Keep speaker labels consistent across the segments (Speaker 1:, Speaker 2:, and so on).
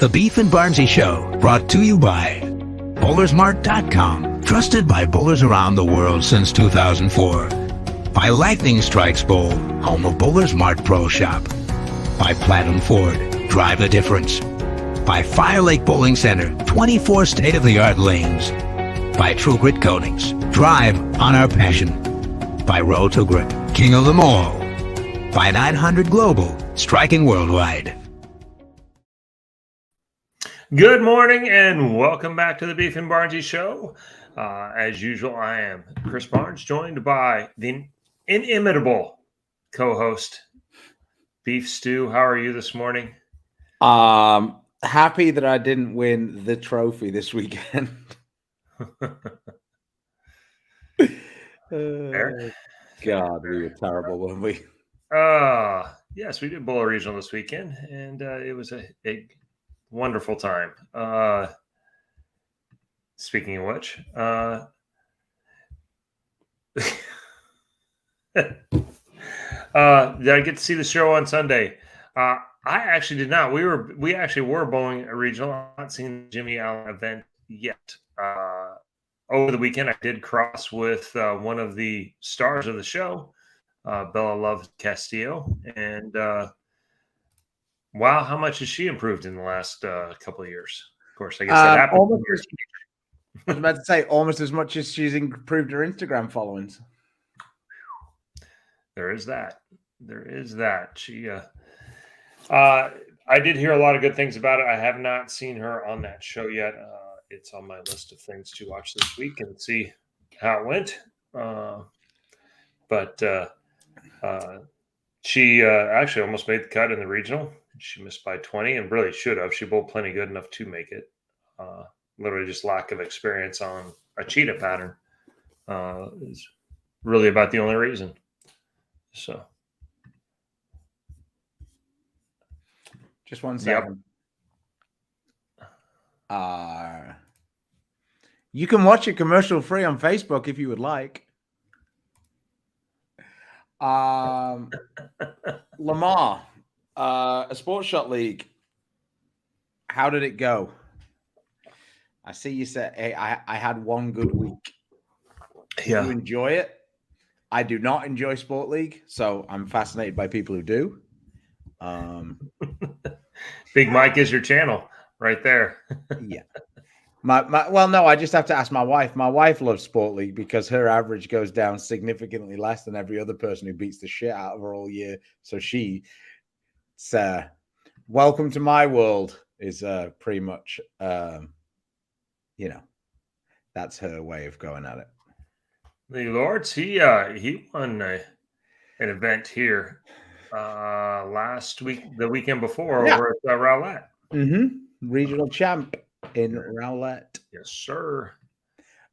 Speaker 1: The Beef and Barnzy Show, brought to you by Bowlersmart.com, trusted by bowlers around the world since 2004. By Lightning Strikes Bowl, home of Bowlers Mart Pro Shop. By Platinum Ford, drive the difference. By Fire Lake Bowling Center, 24 state-of-the-art lanes. By True Grit Coatings, drive on our passion. By Roll to Grip, king of them all. By 900 Global, striking worldwide.
Speaker 2: Good morning and welcome back to the Beef and Barnzy Show. As usual, I am Chris Barnes, joined by the inimitable co-host, Beef Stew. How are you this morning?
Speaker 3: Happy that I didn't win the trophy this weekend. God, we were terrible, weren't we?
Speaker 2: Yes, we did Bowler Regional this weekend, and it was a wonderful time. Speaking of which, did I get to see the show on Sunday? I actually did not. We actually were bowling a regional. I've not seen the Jimmy Allen event yet. Over the weekend, I did cross with one of the stars of the show, Bella Love Castillo, and wow, how much has she improved in the last couple of years? Of course, I guess that happened.
Speaker 3: I was about to say almost as much as she's improved her Instagram followings.
Speaker 2: There is that. She, I did hear a lot of good things about it. I have not seen her on that show yet. It's on my list of things to watch this week and see how it went. But she actually almost made the cut in the regional. She missed by 20 and really should have. She bowled plenty good enough to make it. Literally just lack of experience on a cheetah pattern is really about the only reason. So.
Speaker 3: Just 1 second. Yep. You can watch it commercial free on Facebook if you would like. Lamar, a sports shot league. How did it go? I see you said, hey, I had one good week.
Speaker 2: Yeah.
Speaker 3: Did you enjoy it? I do not enjoy sport league, so I'm fascinated by people who do.
Speaker 2: Big Mike is your channel right there.
Speaker 3: Yeah. Well, no, I just have to ask my wife. My wife loves sport league because her average goes down significantly less than every other person who beats the shit out of her all year. So it's welcome to my world is pretty much, that's her way of going at it.
Speaker 2: The Lords, he won an event here last week, the weekend before, over at Rowlett.
Speaker 3: Mm-hmm. Regional champ in Rowlett.
Speaker 2: Yes, sir.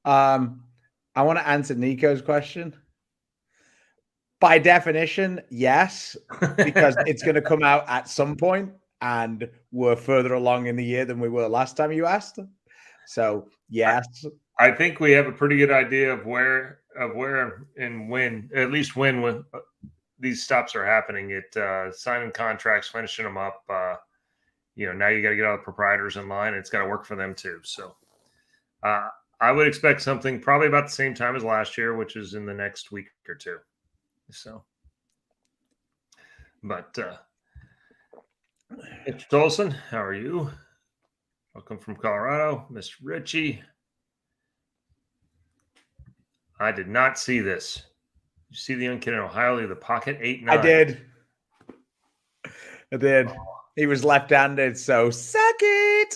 Speaker 3: I want to answer Nico's question. By definition, yes, because it's going to come out at some point, and we're further along in the year than we were last time you asked. So, yes.
Speaker 2: I think we have a pretty good idea of where and when, at least when these stops are happening. Signing contracts, finishing them up. Now you got to get all the proprietors in line. And it's got to work for them too. So I would expect something probably about the same time as last year, which is in the next week or two. So, but Mr. Tolson, how are you? Welcome from Colorado, Mr. Ritchie. I did not see this. You see the young kid in Ohio leave the pocket 8-9.
Speaker 3: I did. He was left-handed, so suck it.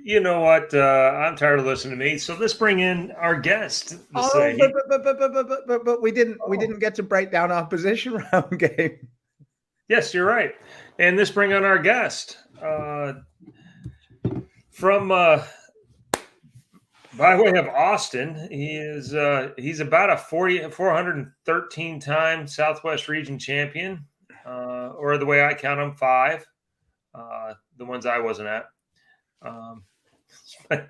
Speaker 2: You know what? I'm tired of listening to me. So let's bring in our guest.
Speaker 3: But we didn't get to break down our position round game.
Speaker 2: Yes, you're right. And let's bring on our guest from by way of Austin. He's about a 413 time Southwest Region champion, or the way I count them, 5. The ones I wasn't at. I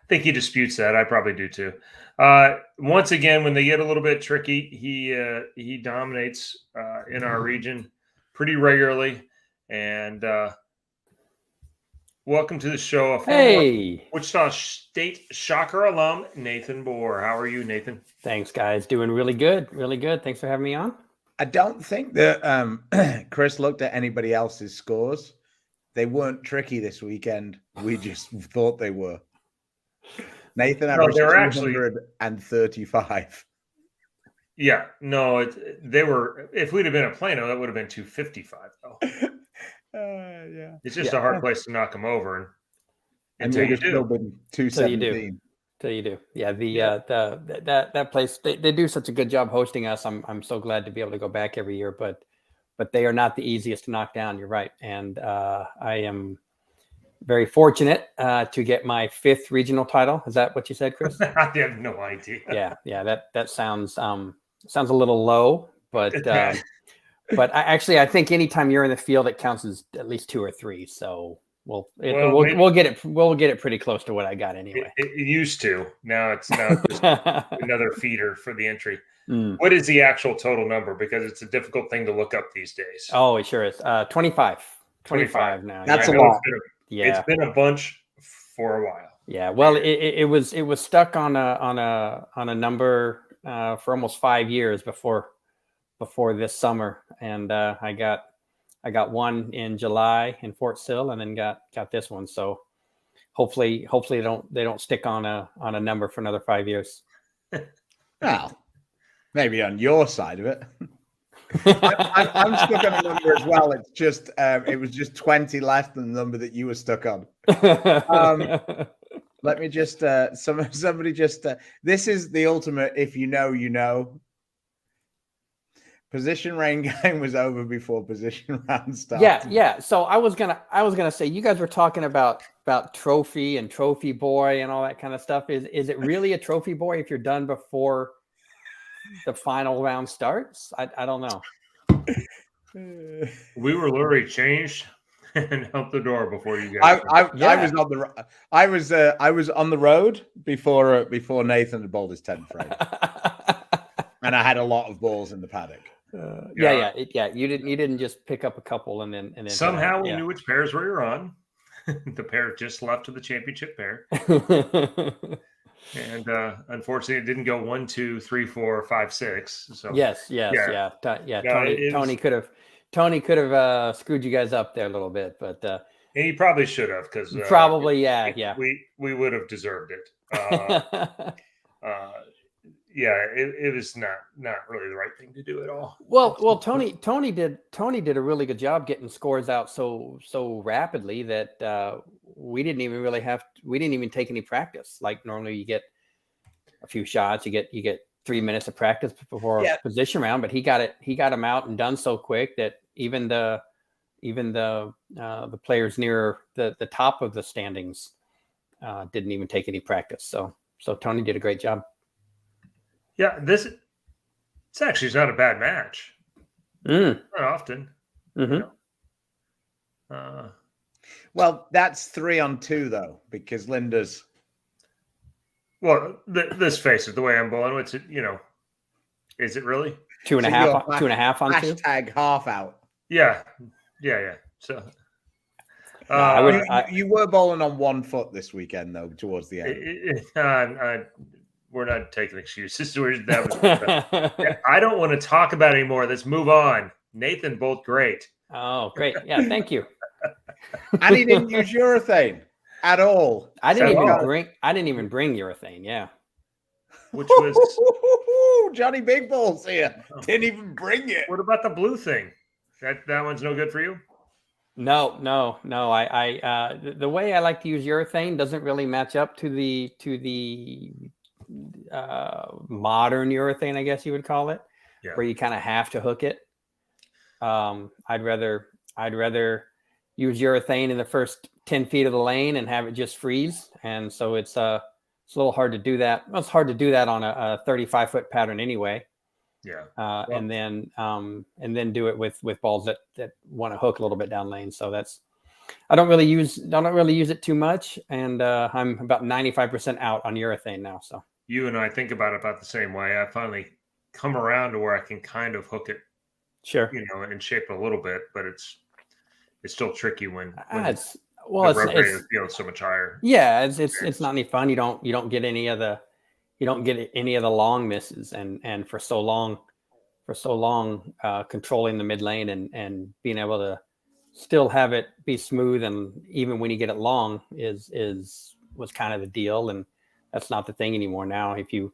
Speaker 2: think he disputes that. I probably do too. Once again, when they get a little bit tricky, he dominates in our region pretty regularly. And welcome to the show, a former Wichita State Shocker alum, Nathan Bohr. How are you, Nathan?
Speaker 4: Thanks, guys. Doing really good. Really good. Thanks for having me on.
Speaker 3: I don't think that Chris looked at anybody else's scores. They weren't tricky this weekend. We just thought they were. Nathan averaged 235.
Speaker 2: Yeah, no, they were. If we'd have been at Plano, that would have been 255, though.
Speaker 3: Yeah,
Speaker 2: it's just a hard place to knock them over,
Speaker 3: and until you do. Been 217.
Speaker 4: Till you do. Yeah, that place they do such a good job hosting us. I'm so glad to be able to go back every year, but they are not the easiest to knock down. You're right, and I am very fortunate to get my 5th regional title. Is that what you said, Chris?
Speaker 2: I have no idea.
Speaker 4: Yeah. That sounds a little low, but but I think anytime you're in the field, it counts as at least 2 or 3. So we'll get it pretty close to what I got anyway.
Speaker 2: It used to. Now it's just another feeder for the entry. What is the actual total number? Because it's a difficult thing to look up these days.
Speaker 4: Oh, it sure is. 25 now.
Speaker 3: That's a lot.
Speaker 2: It's been a bunch for a while.
Speaker 4: Yeah. Well, it was stuck on a number for almost 5 years before this summer, and I got one in July in Fort Sill, and then got this one. So hopefully they don't stick on a number for another 5 years.
Speaker 3: Well, maybe on your side of it. I'm stuck on a number as well. It's just it was just 20 less than the number that you were stuck on. Let me just somebody just this is the ultimate if you know you know. Position rain game was over before position round started.
Speaker 4: Yeah. So I was gonna say you guys were talking about trophy and trophy boy and all that kind of stuff. Is it really a trophy boy if you're done before the final round starts? I don't know.
Speaker 2: We were literally changed and out the door before you guys.
Speaker 3: I was on the road before Nathan had bowled his 10th frame, and I had a lot of balls in the paddock.
Speaker 4: Yeah. You didn't just pick up a couple and then
Speaker 2: somehow we knew which pairs we were on. The pair just left to the championship pair. And unfortunately, it didn't go 1, 2, 3, 4, 5, 6. So
Speaker 4: yes. Tony could have screwed you guys up there a little bit, but
Speaker 2: and he probably should have because we would have deserved it. It was not really the right thing to do at all.
Speaker 4: Well, Tony did a really good job getting scores out so rapidly that we didn't even take any practice. Like normally you get a few shots, you get 3 minutes of practice before position round, but he got them out and done so quick that even the players near the top of the standings didn't even take any practice. So Tony did a great job.
Speaker 2: Yeah, it's actually not a bad match. Not often.
Speaker 4: Mm-hmm.
Speaker 3: Well, that's 3 on 2 though, because Linda's.
Speaker 2: Well, let's face it. The way I'm bowling, is it really
Speaker 4: 2.5 on 2?
Speaker 3: Hashtag half out.
Speaker 2: Yeah. So.
Speaker 3: You were bowling on 1 foot this weekend though, towards the end.
Speaker 2: We're not taking excuses. I don't want to talk about it anymore. Let's move on. Nathan, both great.
Speaker 4: Oh, great. Yeah, thank you.
Speaker 3: And he didn't use urethane at all.
Speaker 4: I didn't even bring urethane. Yeah.
Speaker 2: Which was
Speaker 3: Johnny Big Balls here. Didn't even bring it.
Speaker 2: What about the blue thing? That one's no good for you?
Speaker 4: No. I the way I like to use urethane doesn't really match up to the modern urethane, I guess you would call it, where you kind of have to hook it. I'd rather use urethane in the first 10 feet of the lane and have it just freeze. And so it's a little hard to do that. Well, it's hard to do that on a 35-foot pattern anyway. And then do it with balls that want to hook a little bit down lane. So I don't really use it too much, and I'm about 95% out on urethane now. So
Speaker 2: you and I think about the same way. I finally come around to where I can kind of hook it,
Speaker 4: Sure.
Speaker 2: and shape it a little bit, but it's still tricky when
Speaker 4: It's
Speaker 2: the rub rate of the field is so much higher.
Speaker 4: Yeah, it's not any fun. You don't get any of the long misses, and for so long controlling the mid lane and being able to still have it be smooth, and even when you get it long was kind of the deal, and that's not the thing anymore now. If you're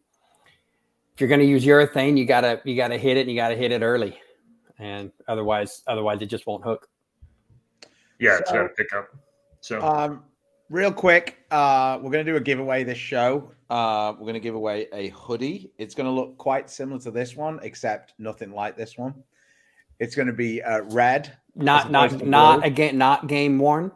Speaker 4: going to use urethane, you gotta hit it, and you gotta hit it early, and otherwise it just won't hook.
Speaker 2: Yeah, it's got to pick up. So,
Speaker 3: real quick, we're going to do a giveaway this show. We're going to give away a hoodie. It's going to look quite similar to this one, except nothing like this one. It's going to be red,
Speaker 4: not game worn,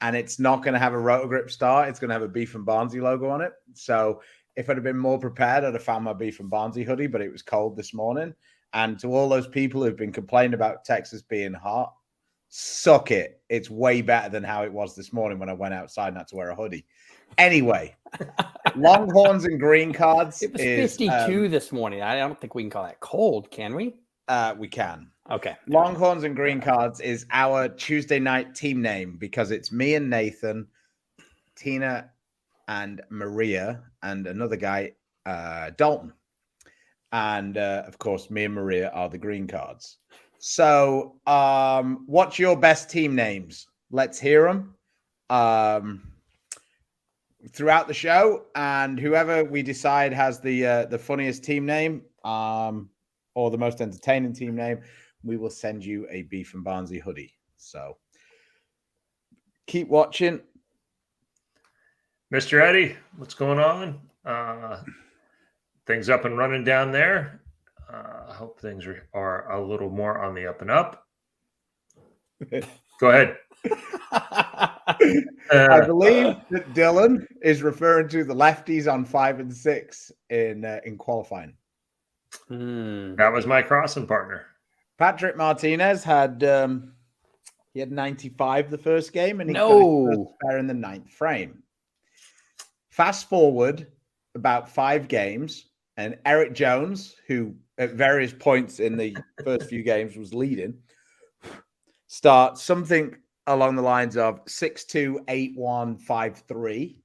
Speaker 3: and it's not going to have a rotor grip star. It's going to have a Beef and Barnzy logo on it. So, if I'd have been more prepared, I'd have found my Beef and Barnzy hoodie, but it was cold this morning. And to all those people who've been complaining about Texas being hot, suck it. It's way better than how it was this morning when I went outside and had to wear a hoodie. Anyway, Longhorns and green cards.
Speaker 4: It was 52 this morning. I don't think we can call that cold, can we?
Speaker 3: We can.
Speaker 4: Okay.
Speaker 3: Longhorns and green cards is our Tuesday night team name because it's me and Nathan, Tina and Maria, and another guy, Dalton. And of course, me and Maria are the green cards. So, what's your best team names? Let's hear them throughout the show, and whoever we decide has the funniest team name or the most entertaining team name, we will send you a Beef and Barnzy hoodie. So, keep watching.
Speaker 2: Mr. Eddie, what's going on? Things up and running down there. I hope things are a little more on the up and up. Go ahead.
Speaker 3: I believe that Dylan is referring to the lefties on 5 and 6 in qualifying.
Speaker 2: That was my crossing partner.
Speaker 3: Patrick Martinez had 95 the first game, and he got his first spare in the 9th frame. Fast forward about 5 games, and Eric Jones, who at various points in the first few games was leading, starts something along the lines of 6-2, 8-1, 5-3.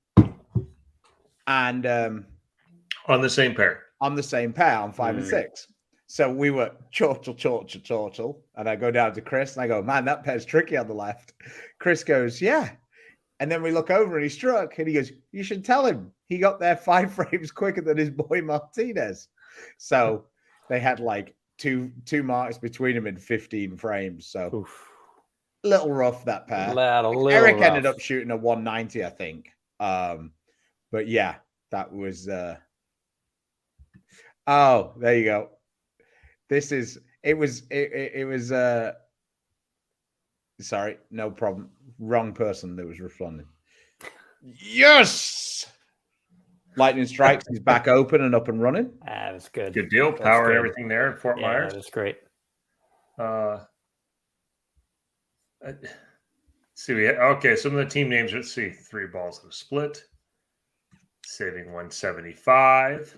Speaker 3: And
Speaker 2: on the same pair.
Speaker 3: On the same pair on 5 and 6. So we were chortle. And I go down to Chris and I go, man, that pair's tricky on the left. Chris goes, yeah. And then we look over and he struck and he goes, you should tell him. He got there 5 frames quicker than his boy Martinez. So they had like two marks between them in 15 frames. So a little rough, that pair. Eric rough. Ended up shooting a 190, I think. But yeah, that was oh, there you go. It was sorry, no problem. Wrong person that was responding. Yes! Lightning Strikes is back open and up and running.
Speaker 4: That's good.
Speaker 2: Good deal. Power and everything there at Fort Myers.
Speaker 4: That's great.
Speaker 2: Okay, some of the team names. Let's see. 3 balls of a split. Saving 175.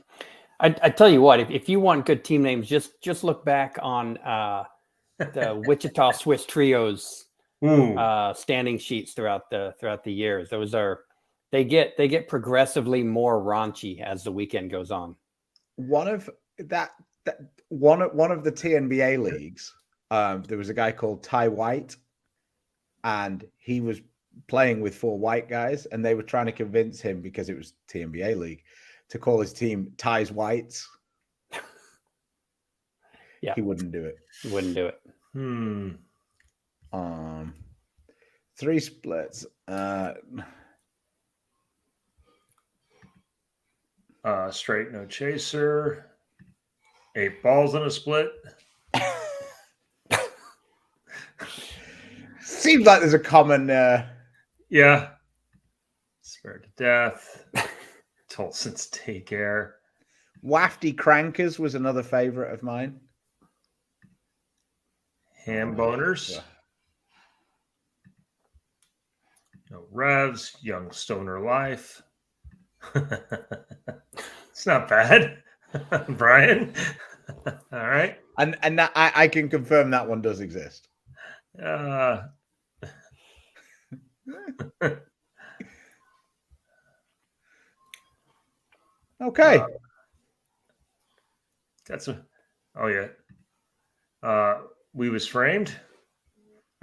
Speaker 4: I tell you what, if you want good team names, just look back on the Wichita Swiss Trios standing sheets throughout the years. Those are they get progressively more raunchy as the weekend goes on.
Speaker 3: One of the TNBA leagues, there was a guy called Ty White, and he was playing with 4 white guys, and they were trying to convince him, because it was TNBA league, to call his team Ty's Whites.
Speaker 4: Yeah,
Speaker 3: he wouldn't do it.
Speaker 4: He wouldn't do it.
Speaker 3: 3 splits.
Speaker 2: Straight no chaser. 8 balls in a split.
Speaker 3: Seems like there's a common.
Speaker 2: Yeah. Spare to death. Tolson's Take Air.
Speaker 3: Wafty Crankers was another favorite of mine.
Speaker 2: Ham Boners. No Revs. Young Stoner Life. It's not bad, Brian. All right.
Speaker 3: And that, I can confirm that one does exist. Okay.
Speaker 2: That's a. Oh yeah. We was framed.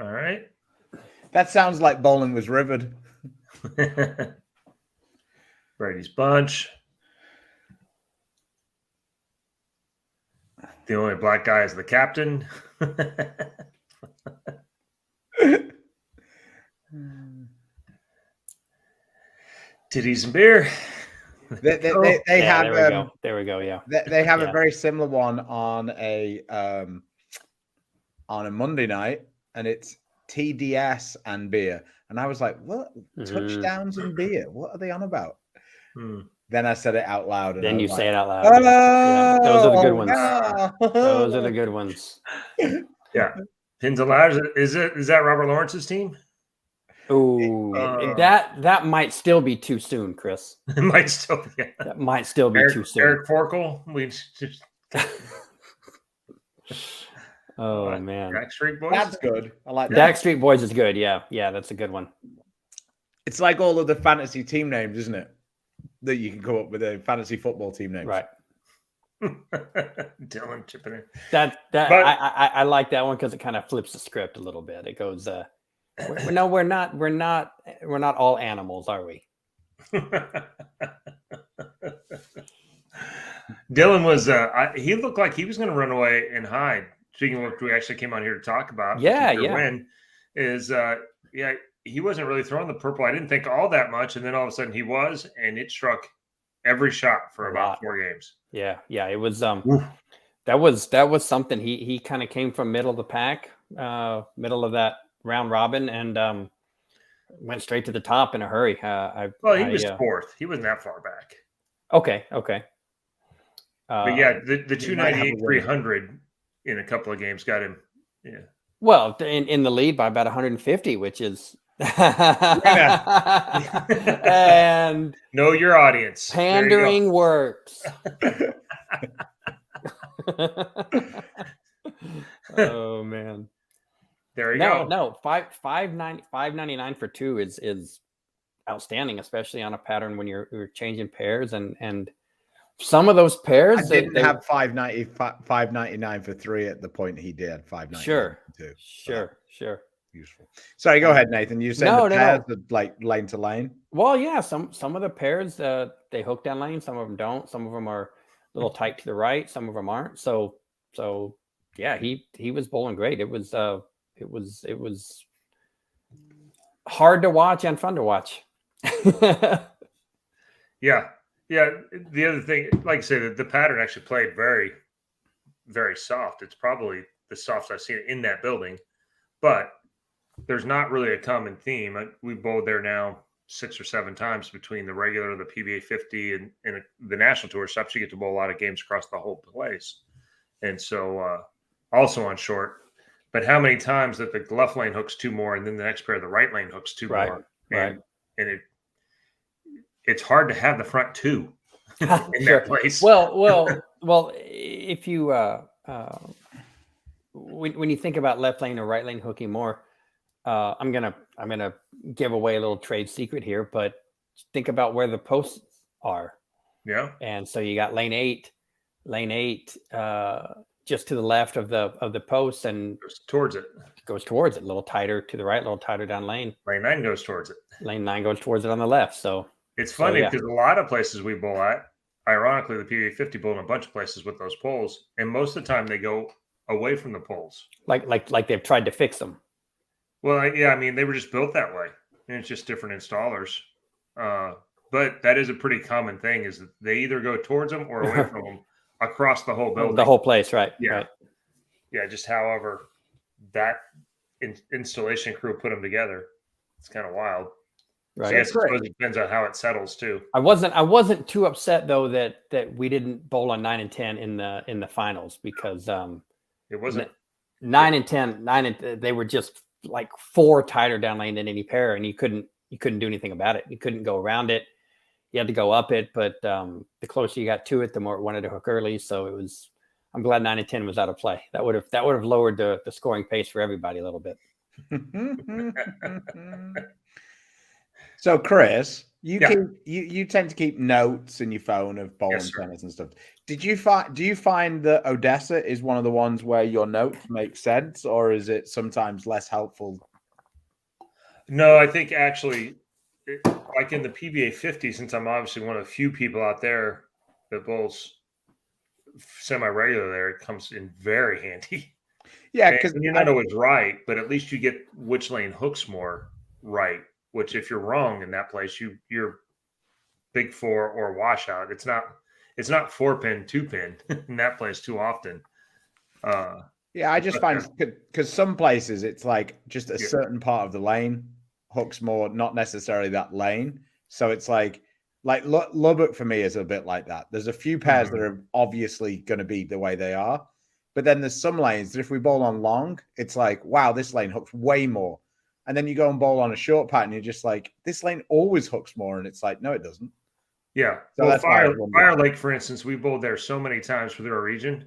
Speaker 2: All right.
Speaker 3: That sounds like bowling was rivered.
Speaker 2: Brady's bunch. The only black guy is the captain. Titties and beer.
Speaker 3: They have.
Speaker 4: There we go. Yeah.
Speaker 3: They have a very similar one on a Monday night, and it's TDS and beer. And I was like, "What? Touchdowns and beer? What are they on about?" Then I said it out loud. And
Speaker 4: then you say it out loud.
Speaker 3: Oh,
Speaker 4: yeah. Those are the good ones.
Speaker 3: No.
Speaker 4: Those are the good ones.
Speaker 2: Yeah. Pins and ladders. Is that Robert Lawrence's team?
Speaker 4: Oh, that might still be too soon, Chris.
Speaker 2: It might still be. Yeah.
Speaker 4: That might still be too soon.
Speaker 2: Eric Forkel.
Speaker 4: Oh man,
Speaker 2: Backstreet Boys.
Speaker 3: That's good. I like that.
Speaker 4: Backstreet Boys is good. Yeah, that's a good one.
Speaker 3: It's like all of the fantasy team names, isn't it? That you can come up with a fantasy football team name,
Speaker 4: right?
Speaker 2: Dylan chipping in.
Speaker 4: I like that one because it kind of flips the script a little bit. It goes, no, we're not all animals, are we?
Speaker 2: Dylan was he looked like he was going to run away and hide. Speaking of what we actually came on here to talk about, win is he wasn't really throwing the purple. I didn't think all that much, and then all of a sudden he was, and it struck every shot for about 4 games.
Speaker 4: Yeah, it was that was something. He kind of came from middle of the pack, middle of that round robin, and went straight to the top in a hurry.
Speaker 2: He was 4th. He wasn't that far back.
Speaker 4: Okay.
Speaker 2: But yeah, the 298 300 in a couple of games got him. Yeah.
Speaker 4: Well, in the lead by about 150, which is and
Speaker 2: know your audience.
Speaker 4: Pandering works. Oh man.
Speaker 2: There you go.
Speaker 4: No, $5.99 for 2 is outstanding, especially on a pattern when you're changing pairs and some of those pairs.
Speaker 3: I didn't have $5.99 for 3 at the point he did $5.99.
Speaker 4: Sure.
Speaker 3: For 2.
Speaker 4: Sure.
Speaker 3: Useful. Sorry, go ahead, Nathan. You said pairs are like lane to lane.
Speaker 4: Well, yeah, some of the pairs they hook down lane, some of them don't. Some of them are a little tight to the right, some of them aren't. So yeah, he was bowling great. It was hard to watch and fun to watch.
Speaker 2: Yeah. The other thing, like I said, the pattern actually played very, very soft. It's probably the softest I've seen it in that building, but there's not really a common theme. We bowled there now 6 or 7 times between the regular, the PBA 50, and the national tour stops. You get to bowl a lot of games across the whole place, and so also on short. But how many times that the left lane hooks 2 more, and then the next pair the right lane hooks 2 more, and it's hard to have the front 2 in that place.
Speaker 4: Well, if you when you think about left lane or right lane hooking more, I'm gonna give away a little trade secret here, but think about where the posts are.
Speaker 2: Yeah,
Speaker 4: and so you got lane 8, just to the left of the post, and
Speaker 2: goes towards it.
Speaker 4: A little tighter to the right, a little tighter down lane.
Speaker 2: Lane 9 goes towards it.
Speaker 4: Lane 9 goes towards it on the left. So
Speaker 2: it's funny because a lot of places we bowl at, ironically, the PBA 50 bowl in a bunch of places with those poles, and most of the time they go away from the poles.
Speaker 4: Like they've tried to fix them.
Speaker 2: Well, yeah, I mean, they were just built that way, and it's just different installers. But that is a pretty common thing, is that they either go towards them or away from them across the whole building.
Speaker 4: The whole place, right?
Speaker 2: Yeah.
Speaker 4: Right.
Speaker 2: Yeah, just however that installation crew put them together. It's kind of wild.
Speaker 4: Right.
Speaker 2: So I guess it depends on how it settles too.
Speaker 4: I wasn't too upset though that we didn't bowl on 9 and 10 in the finals, because
Speaker 2: it wasn't
Speaker 4: 9 and 10. They were just like 4 tighter down lane than any pair, and you couldn't do anything about it. You couldn't go around it. you had to go up it, but the closer you got to it, the more it wanted to hook early. So it was. I'm glad 9 and 10 was out of play. That would have lowered the scoring pace for everybody a little bit.
Speaker 3: So, Chris, you tend to keep notes in your phone of bowl and tennis and stuff. Do you find that Odessa is one of the ones where your notes make sense, or is it sometimes less helpful?
Speaker 2: No, I think actually, like in the PBA 50, since I'm obviously one of the few people out there that bowls semi-regular there, it comes in very handy.
Speaker 3: Yeah, because
Speaker 2: you're not always right, but at least you get which lane hooks more right. Which, if you're wrong in that place, you're big 4 or washout. It's not 4-pin, 2-pin in that place too often.
Speaker 3: Yeah, I just find because some places it's like just a certain part of the lane hooks more, not necessarily that lane. So it's like Lubbock for me is a bit like that. There's a few pairs that are obviously going to be the way they are, but then there's some lanes that if we bowl on long, it's like, wow, this lane hooks way more. And then you go and bowl on a short pattern, you're just like, this lane always hooks more. And it's like, no, it doesn't.
Speaker 2: Yeah. So well, Fire Lake, for instance, we bowled there so many times through our region.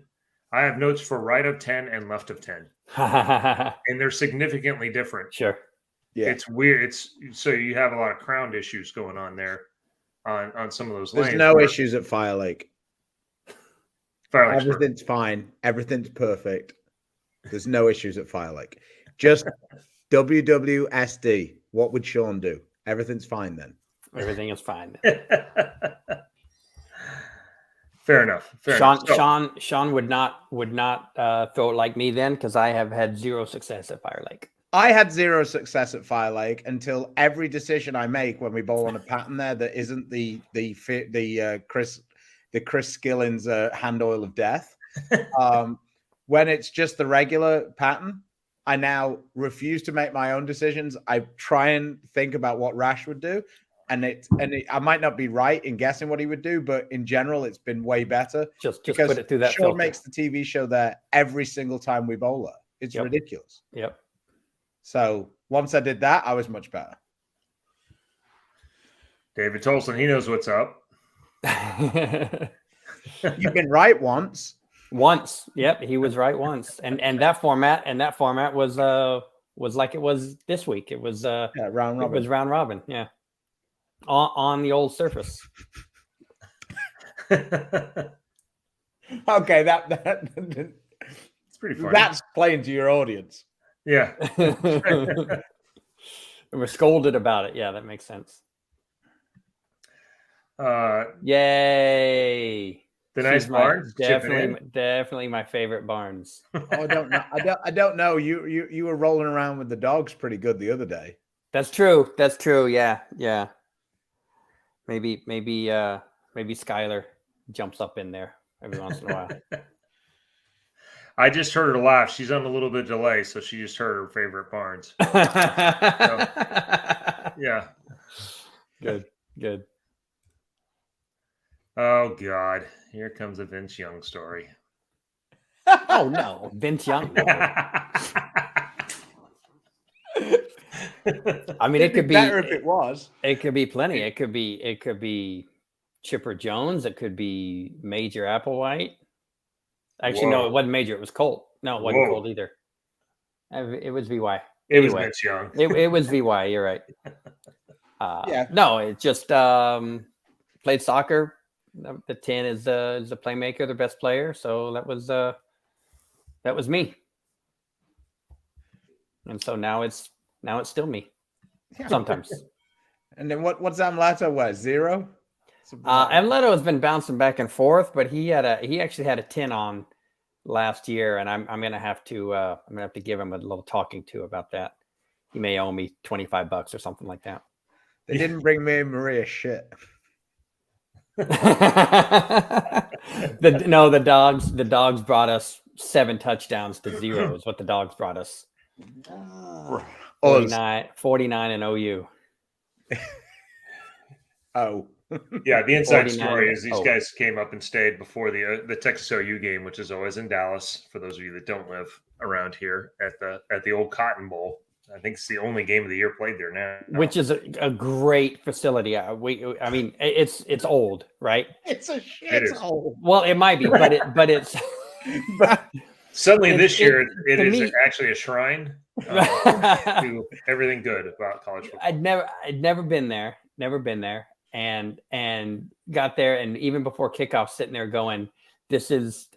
Speaker 2: I have notes for right of 10 and left of 10. And they're significantly different.
Speaker 4: Sure.
Speaker 2: Yeah. It's weird. So you have a lot of crowned issues going on there on some of those lanes.
Speaker 3: There's no issues at Fire Lake. Everything's
Speaker 2: perfect.
Speaker 3: Fine. Everything's perfect. There's no issues at Fire Lake. Just WWSD. What would Sean do? Everything's fine then.
Speaker 4: Everything is fine then.
Speaker 2: Fair enough.
Speaker 4: Sean would not throw it like me then, because I have had zero success at Fire Lake.
Speaker 3: I had zero success at Fire Lake until every decision I make when we bowl on a pattern there that isn't the Chris Skillins hand oil of death. When it's just the regular pattern, I now refuse to make my own decisions. I try and think about what Rash would do. And I might not be right in guessing what he would do, but in general, it's been way better.
Speaker 4: Just put it through that
Speaker 3: Sean makes the TV show there every single time we bowl there. It's ridiculous.
Speaker 4: Yep.
Speaker 3: So once I did that, I was much better.
Speaker 2: David Tolson, he knows what's up.
Speaker 3: You've been right once.
Speaker 4: Once, yep, he was right once, and that format was like it was this week. It was
Speaker 3: round robin.
Speaker 4: It was round robin, yeah, on the old surface.
Speaker 3: Okay, that
Speaker 2: it's pretty funny.
Speaker 3: That's playing to your audience.
Speaker 2: Yeah,
Speaker 4: and we're scolded about it. Yeah, that makes sense. Yay.
Speaker 2: The nice Barnes,
Speaker 4: definitely my favorite Barnes.
Speaker 3: I don't know. I don't know. You were rolling around with the dogs pretty good the other day.
Speaker 4: That's true. Yeah. Maybe Skylar jumps up in there every once in a while.
Speaker 2: I just heard her laugh. She's on a little bit of delay, so she just heard her favorite Barnes. Yeah.
Speaker 4: Good.
Speaker 2: Oh God. Here comes a Vince Young story.
Speaker 4: Oh no, Vince Young. No. I mean, it could be
Speaker 3: better if it was.
Speaker 4: It could be plenty. It could be Chipper Jones. It could be Major Applewhite. Actually, no, it wasn't Major. It was Colt. No, it wasn't Colt either. It was VY.
Speaker 2: It was Vince Young.
Speaker 4: It was VY. You're right.
Speaker 3: Yeah.
Speaker 4: No, it just played soccer. The 10 is the playmaker, the best player. So that was me. And so now it's still me. Sometimes.
Speaker 3: And then what's Amlato was 0?
Speaker 4: Amlato has been bouncing back and forth, but he actually had a 10 on last year, and I'm gonna have to give him a little talking to about that. He may owe me $25 or something like that.
Speaker 3: They didn't bring me and Maria shit.
Speaker 4: The dogs brought us 7 touchdowns to 0 is what the dogs brought us. 49 and OU.
Speaker 3: Oh.
Speaker 2: Yeah, the inside story is these guys came up and stayed before the Texas OU game, which is always in Dallas. For those of you that don't live around here, at the old Cotton Bowl, I think it's the only game of the year played there now.
Speaker 4: Which is a great facility. I mean, it's old, right?
Speaker 3: It's a shithole.
Speaker 4: Well, it might be, but it's.
Speaker 3: But
Speaker 2: suddenly this year it is actually a shrine to everything good about college football.
Speaker 4: I'd never been there, and got there, and even before kickoff, sitting there going,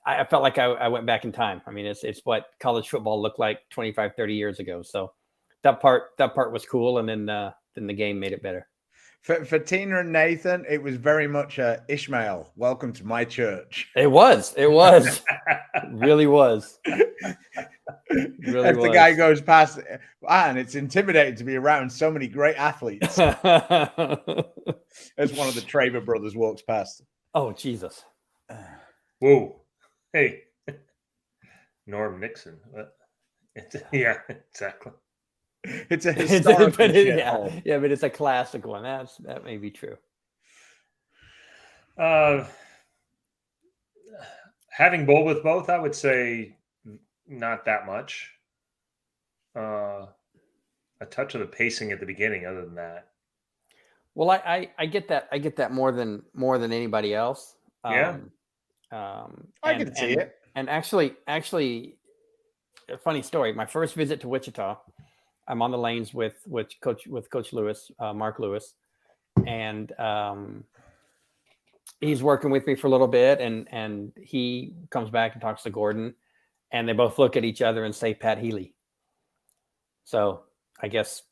Speaker 4: I felt like I went back in time. I mean, it's what college football looked like 25, 30 years ago. So that part was cool. And then the game made it better.
Speaker 3: For Tina and Nathan, it was very much Ishmael, welcome to my church.
Speaker 4: It was. It really was.
Speaker 3: As the guy goes past, and it's intimidating to be around so many great athletes. As one of the Traver brothers walks past.
Speaker 4: Oh, Jesus.
Speaker 2: Whoa. Hey. Norm Nixon. Yeah, exactly.
Speaker 3: It's a historical
Speaker 4: but but it's a classic one. That may be true.
Speaker 2: Having bowled with both, I would say not that much. A touch of the pacing at the beginning. Other than that,
Speaker 4: well, I get that. I get that more than anybody else.
Speaker 2: Yeah.
Speaker 3: I can see it.
Speaker 4: And actually, a funny story. My first visit to Wichita, I'm on the lanes with Coach Lewis, Mark Lewis, and he's working with me for a little bit, and he comes back and talks to Gordon, and they both look at each other and say Pat Healy. So I guess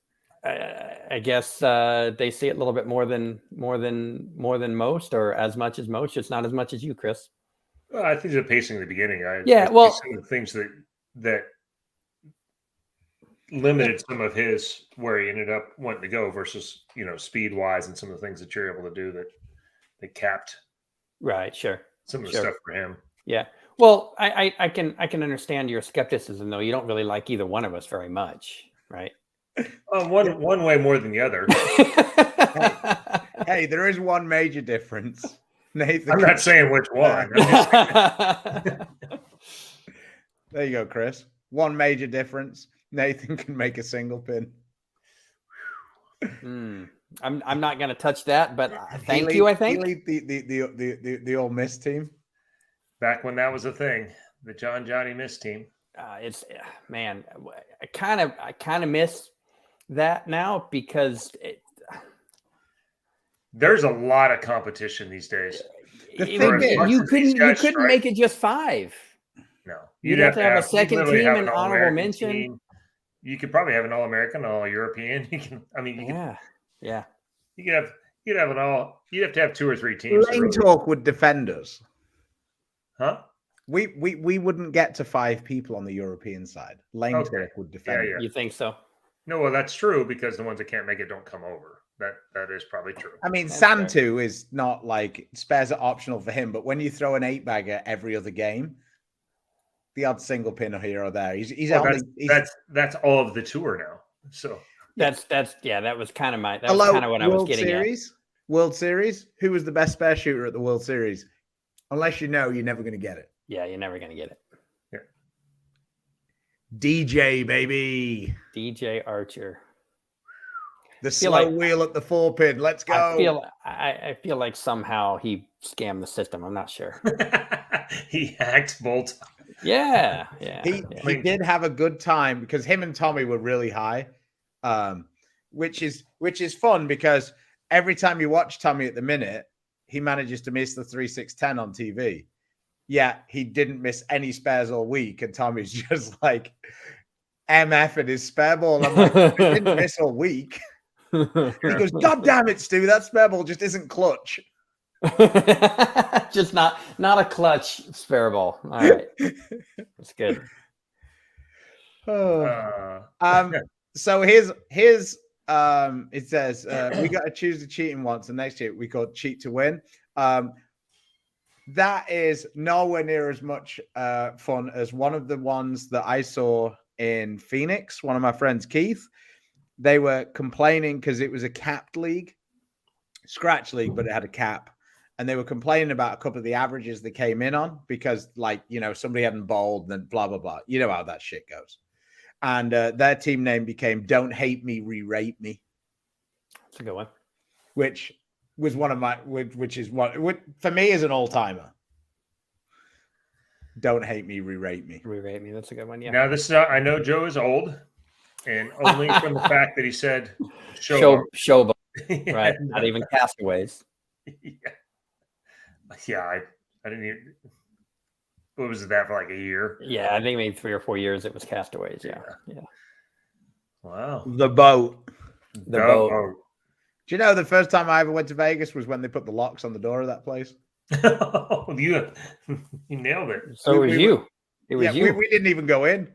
Speaker 4: they see it a little bit more than most, or as much as most. It's not as much as you, Chris.
Speaker 2: Well, I think the pacing at the beginning.
Speaker 4: Well,
Speaker 2: some of the things that limited some of his where he ended up wanting to go versus speed wise and some of the things that you're able to do that capped.
Speaker 4: Right. Sure.
Speaker 2: Some of the stuff for him.
Speaker 4: Yeah. Well, I can understand your skepticism, though. You don't really like either one of us very much, right?
Speaker 2: One way more than the other.
Speaker 3: Hey, there is one major difference. Nathan,
Speaker 2: I'm not saying which one.
Speaker 3: There you go, Chris. One major difference. Nathan can make a single pin.
Speaker 4: I'm not going to touch that, but thank you. I think
Speaker 3: the Ole Miss team.
Speaker 4: Back when that was a thing, the Johnny Miss team. It's man, I kind of miss that now because there's a lot of competition these days. You couldn't make it just 5.
Speaker 2: No,
Speaker 4: you'd have to have a second team and honorable mention.
Speaker 2: Team. You could probably have an All-American, All-European.
Speaker 4: Yeah.
Speaker 2: You'd have it all. You'd have to have 2 or 3 teams.
Speaker 3: Lane Talk would defend us.
Speaker 2: Huh?
Speaker 3: We wouldn't get to 5 people on the European side. Lane Talk would defend.
Speaker 4: You think so?
Speaker 2: No, well, that's true because the ones that can't make it don't come over. That is probably true.
Speaker 3: I mean, Santu is not like spares are optional for him, but when you throw an 8-bagger every other game, the odd single pin here or there.
Speaker 2: That's all of the tour now. So
Speaker 4: that was kind of what I was getting at.
Speaker 3: World Series. Who was the best spare shooter at the World Series? Unless you're never going to get it.
Speaker 4: Yeah, you're never going to get it.
Speaker 2: Yeah.
Speaker 3: DJ baby.
Speaker 4: DJ Archer.
Speaker 3: The slow wheel at the 4-pin. Let's go.
Speaker 4: I feel like somehow he scammed the system. I'm not sure.
Speaker 2: He hacked Bolt.
Speaker 4: Yeah.
Speaker 3: He did have a good time because him and Tommy were really high, which is fun because every time you watch Tommy at the minute, he manages to miss the 3-6-10 on TV. Yeah, he didn't miss any spares all week, and Tommy's just like MF in his spare ball. I'm like, I didn't miss all week. He goes, God damn it, Stu, that spare ball just isn't clutch.
Speaker 4: Just not a clutch spare ball. All right. That's good.
Speaker 3: So here's it says we got to choose the cheating once, and next year we call cheat to win. That is nowhere near as much fun as one of the ones that I saw in Phoenix. One of my friends, Keith, they were complaining because it was a capped league, scratch league, but it had a cap. And they were complaining about a couple of the averages they came in on because, somebody hadn't bowled and then blah, blah, blah. You know how that shit goes. and their team name became "Don't Hate Me, Re-Rate Me."
Speaker 4: That's a good one.
Speaker 3: Which was one of my, which is what for me is an all-timer. Don't hate me, re-rate me.
Speaker 4: Re-rate me. That's a good one. Yeah.
Speaker 2: Now this is not, I know Joe is old, and only from the fact that he said showboat.
Speaker 4: Right. Not even Castaways.
Speaker 2: Yeah. I didn't even. What was that for like a year?
Speaker 4: Yeah, I think maybe 3 or 4 years it was Castaways. Yeah.
Speaker 2: Wow.
Speaker 3: The boat.
Speaker 4: The boat.
Speaker 3: Do you know the first time I ever went to Vegas was when they put the locks on the door of that place?
Speaker 2: you nailed it.
Speaker 4: So it was you. It was you.
Speaker 3: We didn't even go in.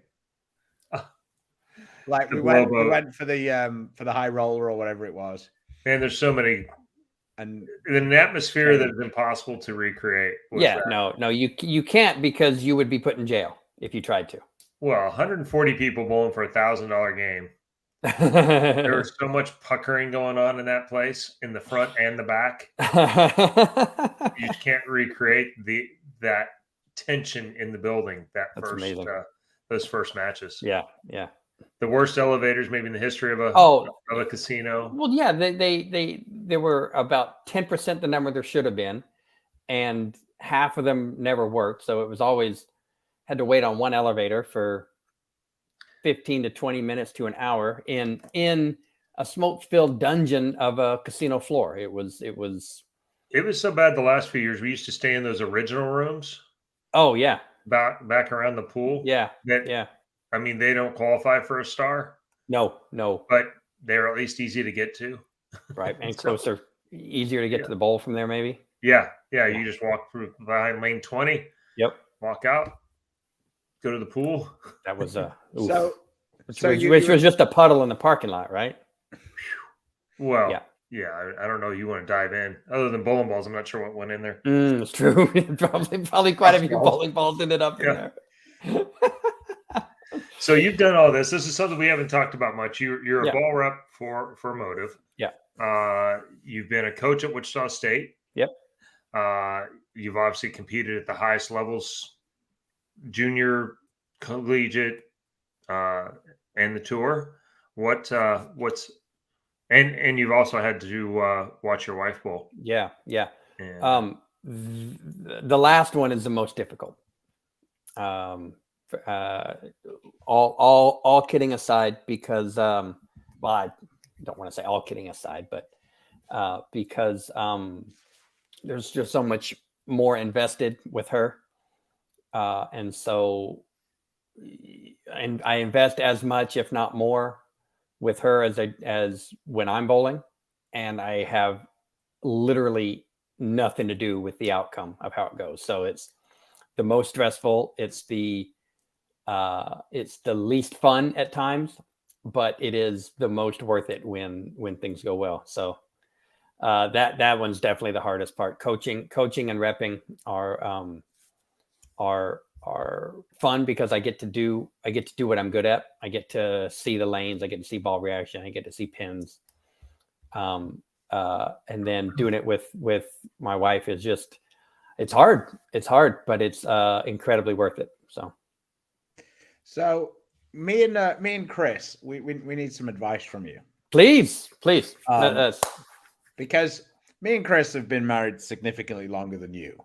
Speaker 3: Like we went for the high roller or whatever it was.
Speaker 2: Man, there's so many,
Speaker 3: and
Speaker 2: an atmosphere that is impossible to recreate.
Speaker 4: Yeah, no, you can't, because you would be put in jail if you tried to.
Speaker 2: Well, 140 people bowling for $1,000 game. There was so much puckering going on in that place, in the front and the back. You just can't recreate that tension in the building. Those first matches.
Speaker 4: Yeah.
Speaker 2: The worst elevators maybe in the history of a casino.
Speaker 4: Well, yeah, they were about 10% the number there should have been, and half of them never worked. So it was always had to wait on one elevator for 15 to 20 minutes to an hour in a smoke-filled dungeon of a casino floor. It was
Speaker 2: so bad the last few years. We used to stay in those original rooms.
Speaker 4: Oh yeah.
Speaker 2: Back around the pool.
Speaker 4: Yeah.
Speaker 2: I mean, they don't qualify for a star.
Speaker 4: No.
Speaker 2: But they're at least easy to get to.
Speaker 4: Right. And closer, easier to get to the bowl from there, maybe.
Speaker 2: Yeah. You just walk through behind lane 20.
Speaker 4: Yep.
Speaker 2: Walk out. Go to the pool.
Speaker 4: That was
Speaker 3: which
Speaker 4: was just a puddle in the parking lot, right?
Speaker 2: Well, yeah. I don't know. You want to dive in, other than bowling balls. I'm not sure what went in there.
Speaker 4: It's true. probably quite a few bowling balls ended up in there.
Speaker 2: So you've done all this. This is something we haven't talked about much. You're a ball rep for Motive.
Speaker 4: Yeah.
Speaker 2: You've been a coach at Wichita State.
Speaker 4: Yep.
Speaker 2: You've obviously competed at the highest levels, junior, collegiate, and the tour. And you've also had to watch your wife bowl.
Speaker 4: Yeah.
Speaker 2: And,
Speaker 4: the last one is the most difficult. All kidding aside, because I don't want to say all kidding aside, but because there's just so much more invested with her, and I invest as much, if not more, with her as when I'm bowling, and I have literally nothing to do with the outcome of how it goes. So it's the most stressful. It's the least fun at times, but it is the most worth it when things go well. So that one's definitely the hardest part. Coaching and repping are fun, because I get to do what I'm good at. I get to see the lanes, I get to see ball reaction, I get to see pins. And then doing it with my wife is just, it's hard, but it's incredibly worth it. So
Speaker 3: me and Chris, we need some advice from you.
Speaker 4: Please.
Speaker 3: Because me and Chris have been married significantly longer than you.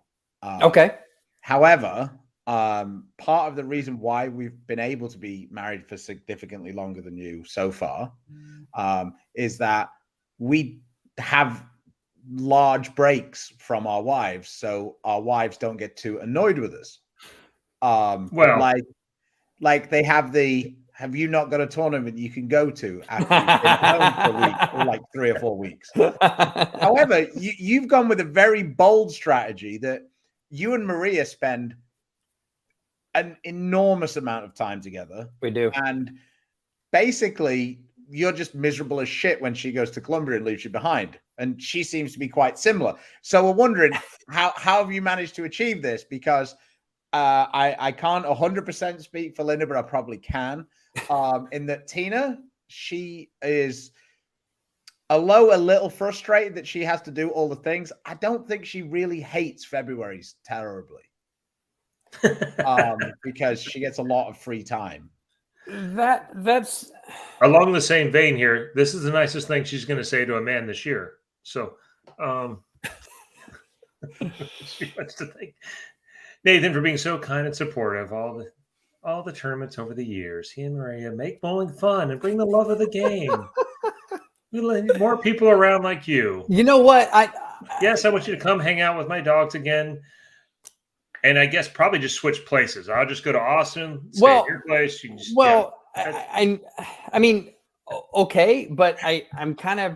Speaker 4: Okay.
Speaker 3: However, part of the reason why we've been able to be married for significantly longer than you so far is that we have large breaks from our wives, so our wives don't get too annoyed with us. Like they have you not got a tournament you can go to after you've been home for a week, or like 3 or 4 weeks. However, you've gone with a very bold strategy that you and Maria spend an enormous amount of time together.
Speaker 4: We do.
Speaker 3: And basically, you're just miserable as shit when she goes to Columbia and leaves you behind. And she seems to be quite similar. So we're wondering, how have you managed to achieve this? Because I can't 100% speak for Linda, but I probably can. In that Tina, she is a little frustrated that she has to do all the things. I don't think she really hates February's terribly. Because she gets a lot of free time.
Speaker 4: That's
Speaker 2: along the same vein here. This is the nicest thing she's going to say to a man this year. So, she wants to thank Nathan for being so kind and supportive all the tournaments over the years. He and Maria make bowling fun and bring the love of the game. We need more people around like you.
Speaker 4: You know what?
Speaker 2: Yes, I want you to come hang out with my dogs again. And I guess probably just switch places. I'll just go to Austin, stay at your place. You can just,
Speaker 4: I mean, okay, but I'm kind of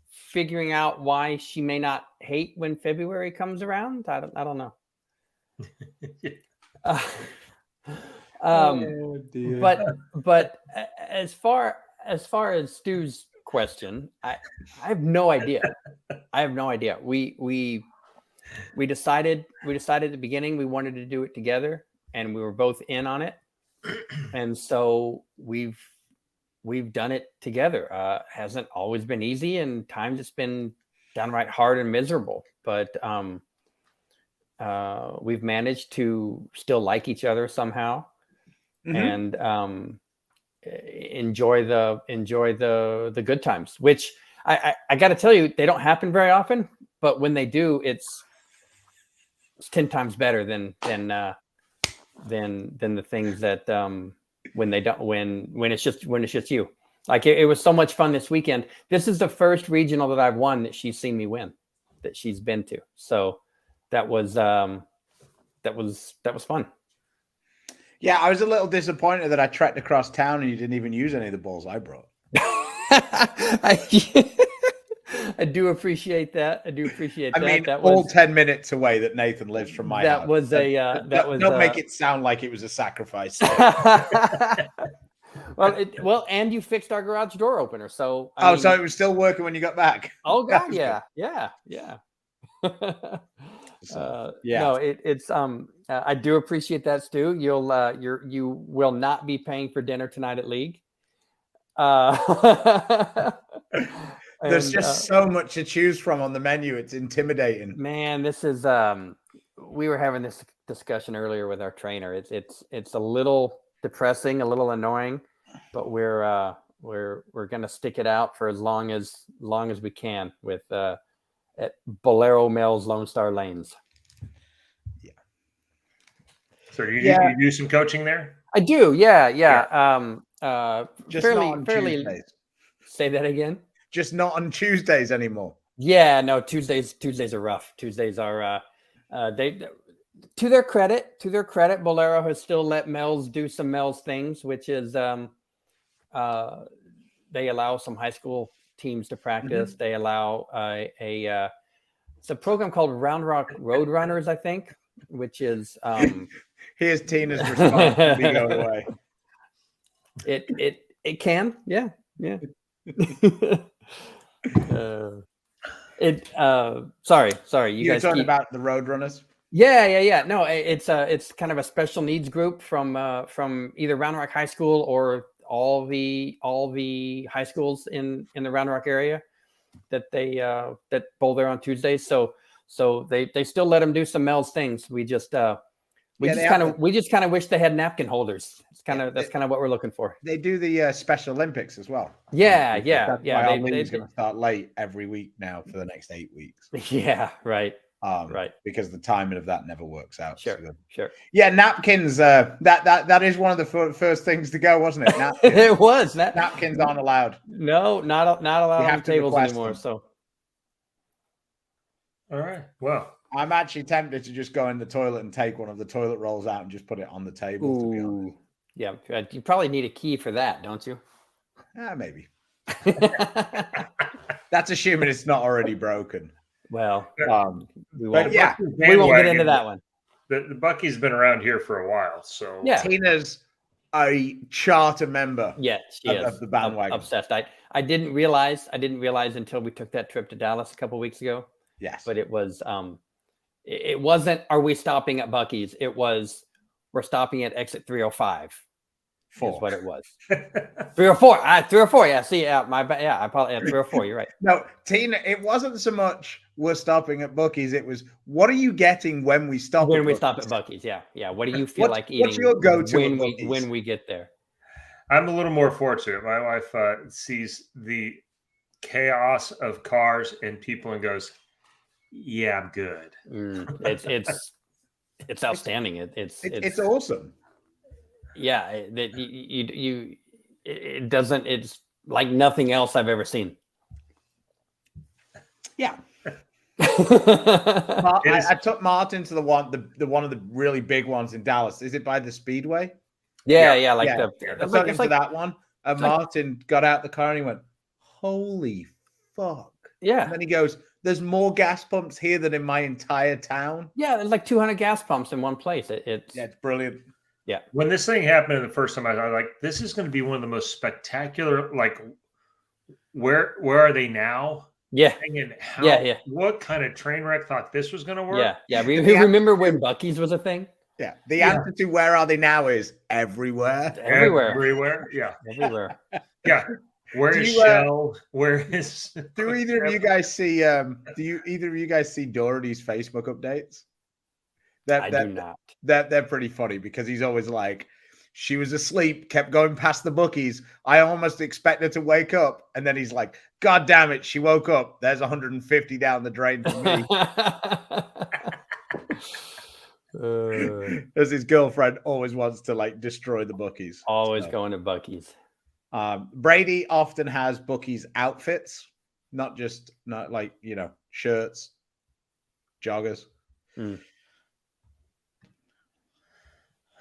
Speaker 4: figuring out why she may not hate when February comes around. I don't know. But as far as Stu's question, I have no idea. We decided at the beginning we wanted to do it together, and we were both in on it, and so we've done it together. Hasn't always been easy, and times it's been downright hard and miserable, but we've managed to still like each other somehow, and enjoy the good times, which I got to tell you, they don't happen very often, but when they do, it's 10 times better than the things that when it's just you. Like it was so much fun this weekend. This is the first regional that I've won that she's seen me win, that she's been to. So that was fun.
Speaker 3: Yeah, I was a little disappointed that I trekked across town and you didn't even use any of the balls I brought.
Speaker 4: I do appreciate that. I
Speaker 3: mean, that all 10 minutes away that Nathan lives from my house. Don't make it sound like it was a sacrifice.
Speaker 4: Well, and you fixed our garage door opener, so
Speaker 3: so it was still working when you got back.
Speaker 4: Oh God, yeah. No, it's I do appreciate that, Stu. You will not be paying for dinner tonight at League.
Speaker 3: There's just so much to choose from on the menu. It's intimidating.
Speaker 4: Man, this is we were having this discussion earlier with our trainer. It's a little depressing, a little annoying, but we're gonna stick it out for as long as we can with at Bolero Mills Lone Star Lanes.
Speaker 2: Yeah. So you do some coaching there?
Speaker 4: I do, yeah.
Speaker 3: Just fairly. Tuesdays.
Speaker 4: Say that again.
Speaker 3: Just not on Tuesdays anymore.
Speaker 4: Yeah, no, Tuesdays are rough. Tuesdays are they, to their credit, Bolero has still let Mel's do some Mel's things, which is they allow some high school teams to practice. They allow it's a program called Round Rock Road Runners, I think, which is
Speaker 3: here's Tina's response when we go away.
Speaker 4: It can, yeah. Sorry, you guys
Speaker 3: talking about the Road Runners?
Speaker 4: Yeah. No, it's kind of a special needs group from either Round Rock High School or all the high schools in the Round Rock area that that bowl there on Tuesdays. So they still let them do some Mel's things. We just kind of wish they had napkin holders. That's kind of what we're looking for.
Speaker 3: They do the Special Olympics as well.
Speaker 4: Yeah.
Speaker 3: They're going to start late every week now for the next 8 weeks.
Speaker 4: Yeah, right. Right.
Speaker 3: Because the timing of that never works out.
Speaker 4: Sure.
Speaker 3: Yeah, napkins. That is one of the first things to go, wasn't it? Napkins.
Speaker 4: It was.
Speaker 3: Napkins aren't allowed.
Speaker 4: No, not allowed on tables anymore. So.
Speaker 2: All right. Well.
Speaker 3: I'm actually tempted to just go in the toilet and take one of the toilet rolls out and just put it on the table. To be honest.
Speaker 4: Yeah, you probably need a key for that, don't you?
Speaker 3: Maybe. That's assuming it's not already broken.
Speaker 4: Well, we
Speaker 2: won't
Speaker 4: get into that one.
Speaker 2: The Bucky's been around here for a while, so
Speaker 3: yeah. Tina's a charter member.
Speaker 4: Yeah, she is
Speaker 3: of the bandwagon.
Speaker 4: Obsessed. I didn't realize until we took that trip to Dallas a couple weeks ago.
Speaker 3: Yes,
Speaker 4: but it was it wasn't. Are we stopping at Bucky's? It was. We're stopping at exit 305. Is what it was. 304. 304. Yeah. See. I probably 304. You're right.
Speaker 3: No, Tina. It wasn't so much we're stopping at Bucky's. It was what are you getting when we stop?
Speaker 4: When we stop at Bucky's. Yeah. What do you feel like eating?
Speaker 3: What's your go-to
Speaker 4: when we get there?
Speaker 2: I'm a little more fortunate. My wife sees the chaos of cars and people and goes, "Yeah, I'm good."
Speaker 4: It's outstanding.
Speaker 3: It's awesome.
Speaker 4: Yeah, it doesn't. It's like nothing else I've ever seen.
Speaker 3: Yeah. I took Martin to the one of the really big ones in Dallas. Is it by the Speedway?
Speaker 4: Yeah.
Speaker 3: I took him to that one, and Martin got out the car and he went, "Holy fuck!"
Speaker 4: Yeah,
Speaker 3: and then he goes, "There's more gas pumps here than in my entire town."
Speaker 4: Yeah, there's like 200 gas pumps in one place.
Speaker 3: It's brilliant.
Speaker 2: Yeah. When this thing happened the first time, I was like, "This is going to be one of the most spectacular." Like, where are they now?
Speaker 4: Yeah.
Speaker 2: What kind of train wreck thought this was going to work?
Speaker 4: Yeah. Remember when Buc-ee's was a thing?
Speaker 3: Yeah. The answer to where are they now is everywhere.
Speaker 2: Yeah.
Speaker 4: Everywhere.
Speaker 2: Yeah. Where is Shell? Where is?
Speaker 3: Do either of you guys see? Do either of you guys see Doherty's Facebook updates?
Speaker 4: I do not.
Speaker 3: They're pretty funny because he's always like, "She was asleep, kept going past the bookies. I almost expect her to wake up." And then he's like, "God damn it, she woke up. There's 150 down the drain for me." As his girlfriend always wants to like destroy the bookies.
Speaker 4: Always going to Buc-ee's.
Speaker 3: Brady often has bookies outfits, not like, shirts, joggers.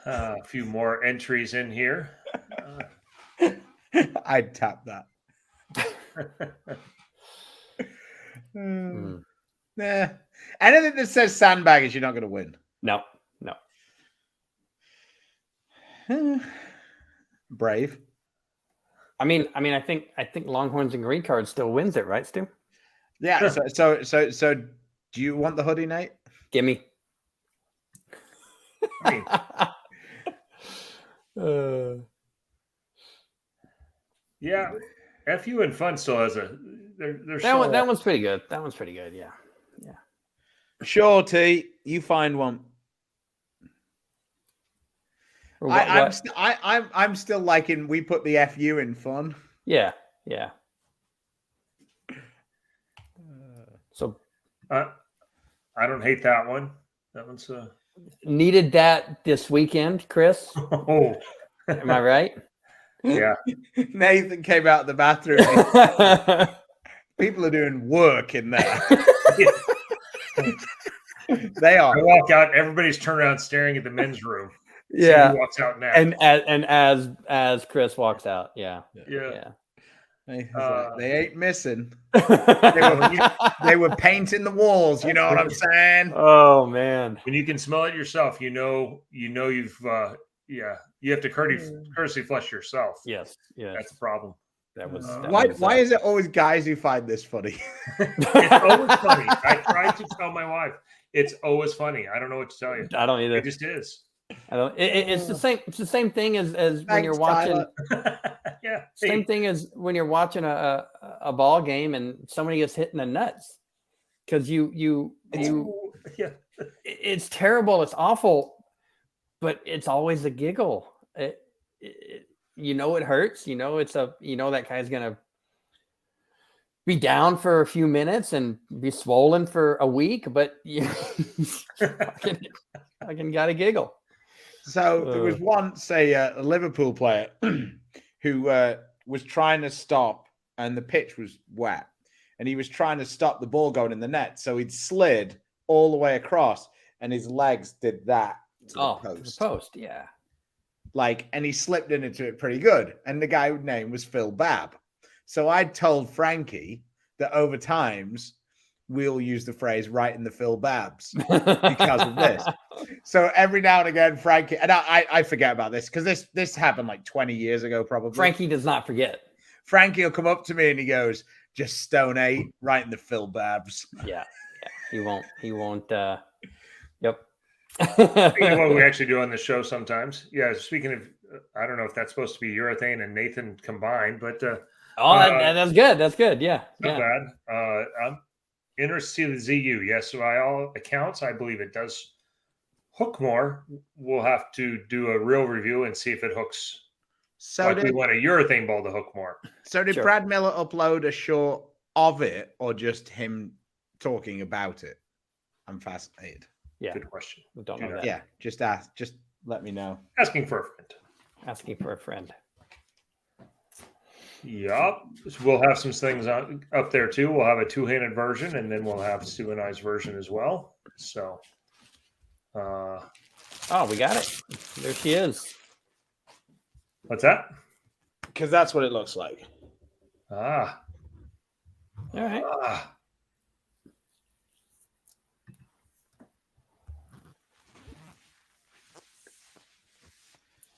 Speaker 2: A few more entries in here.
Speaker 3: I'd tap that. Nah. Anything that says sandbaggers, you're not going to win.
Speaker 4: No.
Speaker 3: Brave.
Speaker 4: I mean, I think Longhorns and Green Card still wins it, right, Stu?
Speaker 3: Yeah. So, do you want the hoodie, Nate?
Speaker 4: Gimme.
Speaker 2: Yeah, FU and Fun still has a.
Speaker 4: That one's pretty good. That one's pretty good. Yeah.
Speaker 3: Sure, T. You find one. I'm still liking. We put the FU in Fun.
Speaker 4: Yeah. So,
Speaker 2: I don't hate that one. That one's
Speaker 4: needed that this weekend, Chris.
Speaker 2: Oh,
Speaker 4: am I right?
Speaker 2: Yeah.
Speaker 3: Nathan came out of the bathroom. People are doing work in there. They are.
Speaker 2: I walk out. Everybody's turned around, staring at the men's room.
Speaker 4: Yeah.
Speaker 2: Who walks out now?
Speaker 4: And as Chris walks out. Yeah.
Speaker 3: They ain't missing. They were painting the walls. You know what I'm saying?
Speaker 4: Oh man!
Speaker 2: When you can smell it yourself, you know you've you have to courtesy flush yourself.
Speaker 4: Yes.
Speaker 2: That's a problem.
Speaker 3: Why is it always guys who find this funny?
Speaker 2: It's always funny. I tried to tell my wife it's always funny. I don't know what to tell you.
Speaker 4: I don't either.
Speaker 2: It just is.
Speaker 4: I don't. It's the same. It's the same thing as when you're watching.
Speaker 2: Yeah.
Speaker 4: Same thing as when you're watching a ball game and somebody gets hit in the nuts because it's terrible. It's awful, but it's always a giggle. It hurts. That guy's gonna be down for a few minutes and be swollen for a week, but I can gotta giggle.
Speaker 3: So there was once a Liverpool player who was trying to stop, and the pitch was wet, and he was trying to stop the ball going in the net. So he'd slid all the way across, and his legs did that to the
Speaker 4: post, yeah.
Speaker 3: And he slipped into it pretty good. And the guy's name was Phil Babb. So I told Frankie that over times we'll use the phrase right in the Phil Babbs because of this. So every now and again, Frankie, and I forget about this because this happened like 20 years ago, probably.
Speaker 4: Frankie does not forget.
Speaker 3: Frankie will come up to me and he goes, "Just stone 8 right in the Phil Babbs."
Speaker 4: Yeah. He won't. Yep.
Speaker 2: Speaking of what we actually do on the show sometimes. Yeah. Speaking of, I don't know if that's supposed to be Urethane and Nathan combined, but
Speaker 4: that's good. That's good. Yeah.
Speaker 2: Not bad. I'm interested to see the ZU. Yes. So by all accounts, I believe it does hook more. We'll have to do a real review and see if it hooks
Speaker 3: So
Speaker 2: we want a urethane ball to hook more.
Speaker 3: So did Brad Miller upload a short of it, or just him talking about it? I'm fascinated.
Speaker 4: Yeah,
Speaker 2: good question.
Speaker 4: Don't know that.
Speaker 3: Yeah, just ask. Just let me know.
Speaker 2: Asking for a friend.
Speaker 4: Asking for a friend.
Speaker 2: Yup. So we'll have some things up there too. We'll have a two-handed version, and then we'll have Stu and I's version as well. So,
Speaker 4: oh, we got it. There she is.
Speaker 2: What's that?
Speaker 3: Because that's what it looks like.
Speaker 2: Ah.
Speaker 4: All right.
Speaker 2: Ah.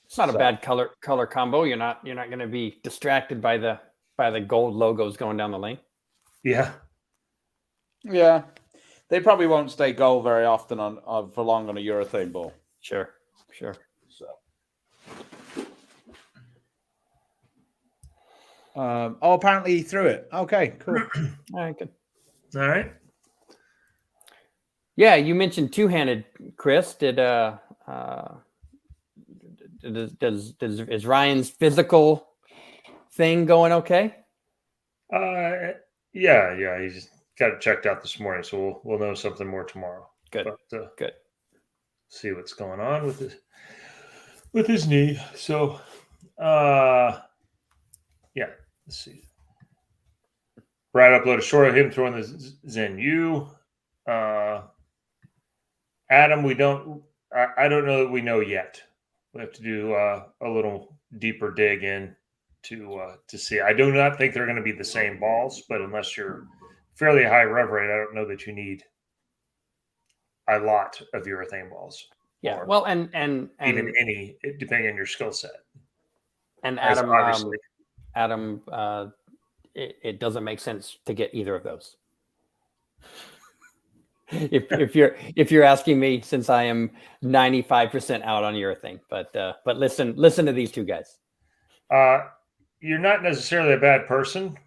Speaker 4: It's not a bad color combo. You're not going to be distracted by the gold logos going down the lane.
Speaker 2: Yeah.
Speaker 3: Yeah. They probably won't stay gold very often for long on a urethane ball.
Speaker 4: Sure.
Speaker 3: So. Apparently he threw it. Okay, cool.
Speaker 4: All right, good.
Speaker 2: All right.
Speaker 4: Yeah, you mentioned two-handed, Chris. Is Ryan's physical thing going okay?
Speaker 2: Yeah. He just got it checked out this morning, so we'll know something more tomorrow.
Speaker 4: Good.
Speaker 2: But,
Speaker 4: good.
Speaker 2: See what's going on with his knee. So, yeah. Let's see. Brad uploaded a short of him throwing the Zen U. Adam, I don't know that we know yet. We have to do a little deeper dig in to see. I do not think they're going to be the same balls, but unless you're fairly high rev rate, I don't know that you need a lot of urethane balls.
Speaker 4: Yeah, well, and
Speaker 2: even any, depending on your skill set.
Speaker 4: And Adam, it doesn't make sense to get either of those. if you're asking me, since I am 95% out on urethane, but listen to these two guys.
Speaker 2: You're not necessarily a bad person,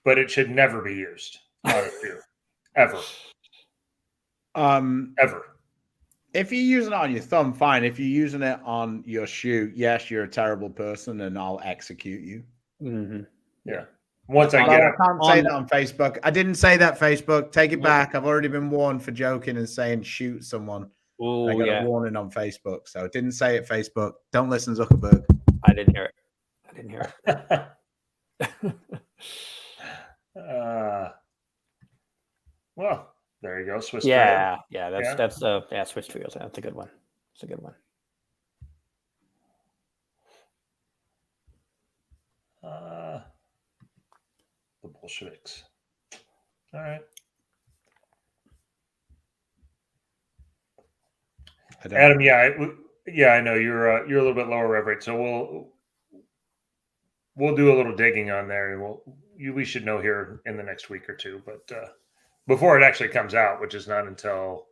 Speaker 2: but it should never be used on a shoe, ever. Ever.
Speaker 3: If you're using it on your thumb, fine. If you're using it on your shoe, yes, you're a terrible person, and I'll execute you.
Speaker 4: Mm-hmm.
Speaker 2: Yeah. Once I
Speaker 3: can't say that on Facebook. I didn't say that, Facebook. Take it back. I've already been warned for joking and saying shoot someone.
Speaker 4: Oh,
Speaker 3: I got a warning on Facebook, so didn't say it. Facebook. Don't listen, Zuckerberg.
Speaker 4: I didn't hear it.
Speaker 2: Well, there you go. Swiss.
Speaker 4: Yeah. That's Swiss trios. That's a good one. It's a good one.
Speaker 2: The Bolsheviks. All right. Adam, I know you're a little bit lower rev rate, so we'll do a little digging on there, and we should know here in the next week or two, but before it actually comes out, which is not until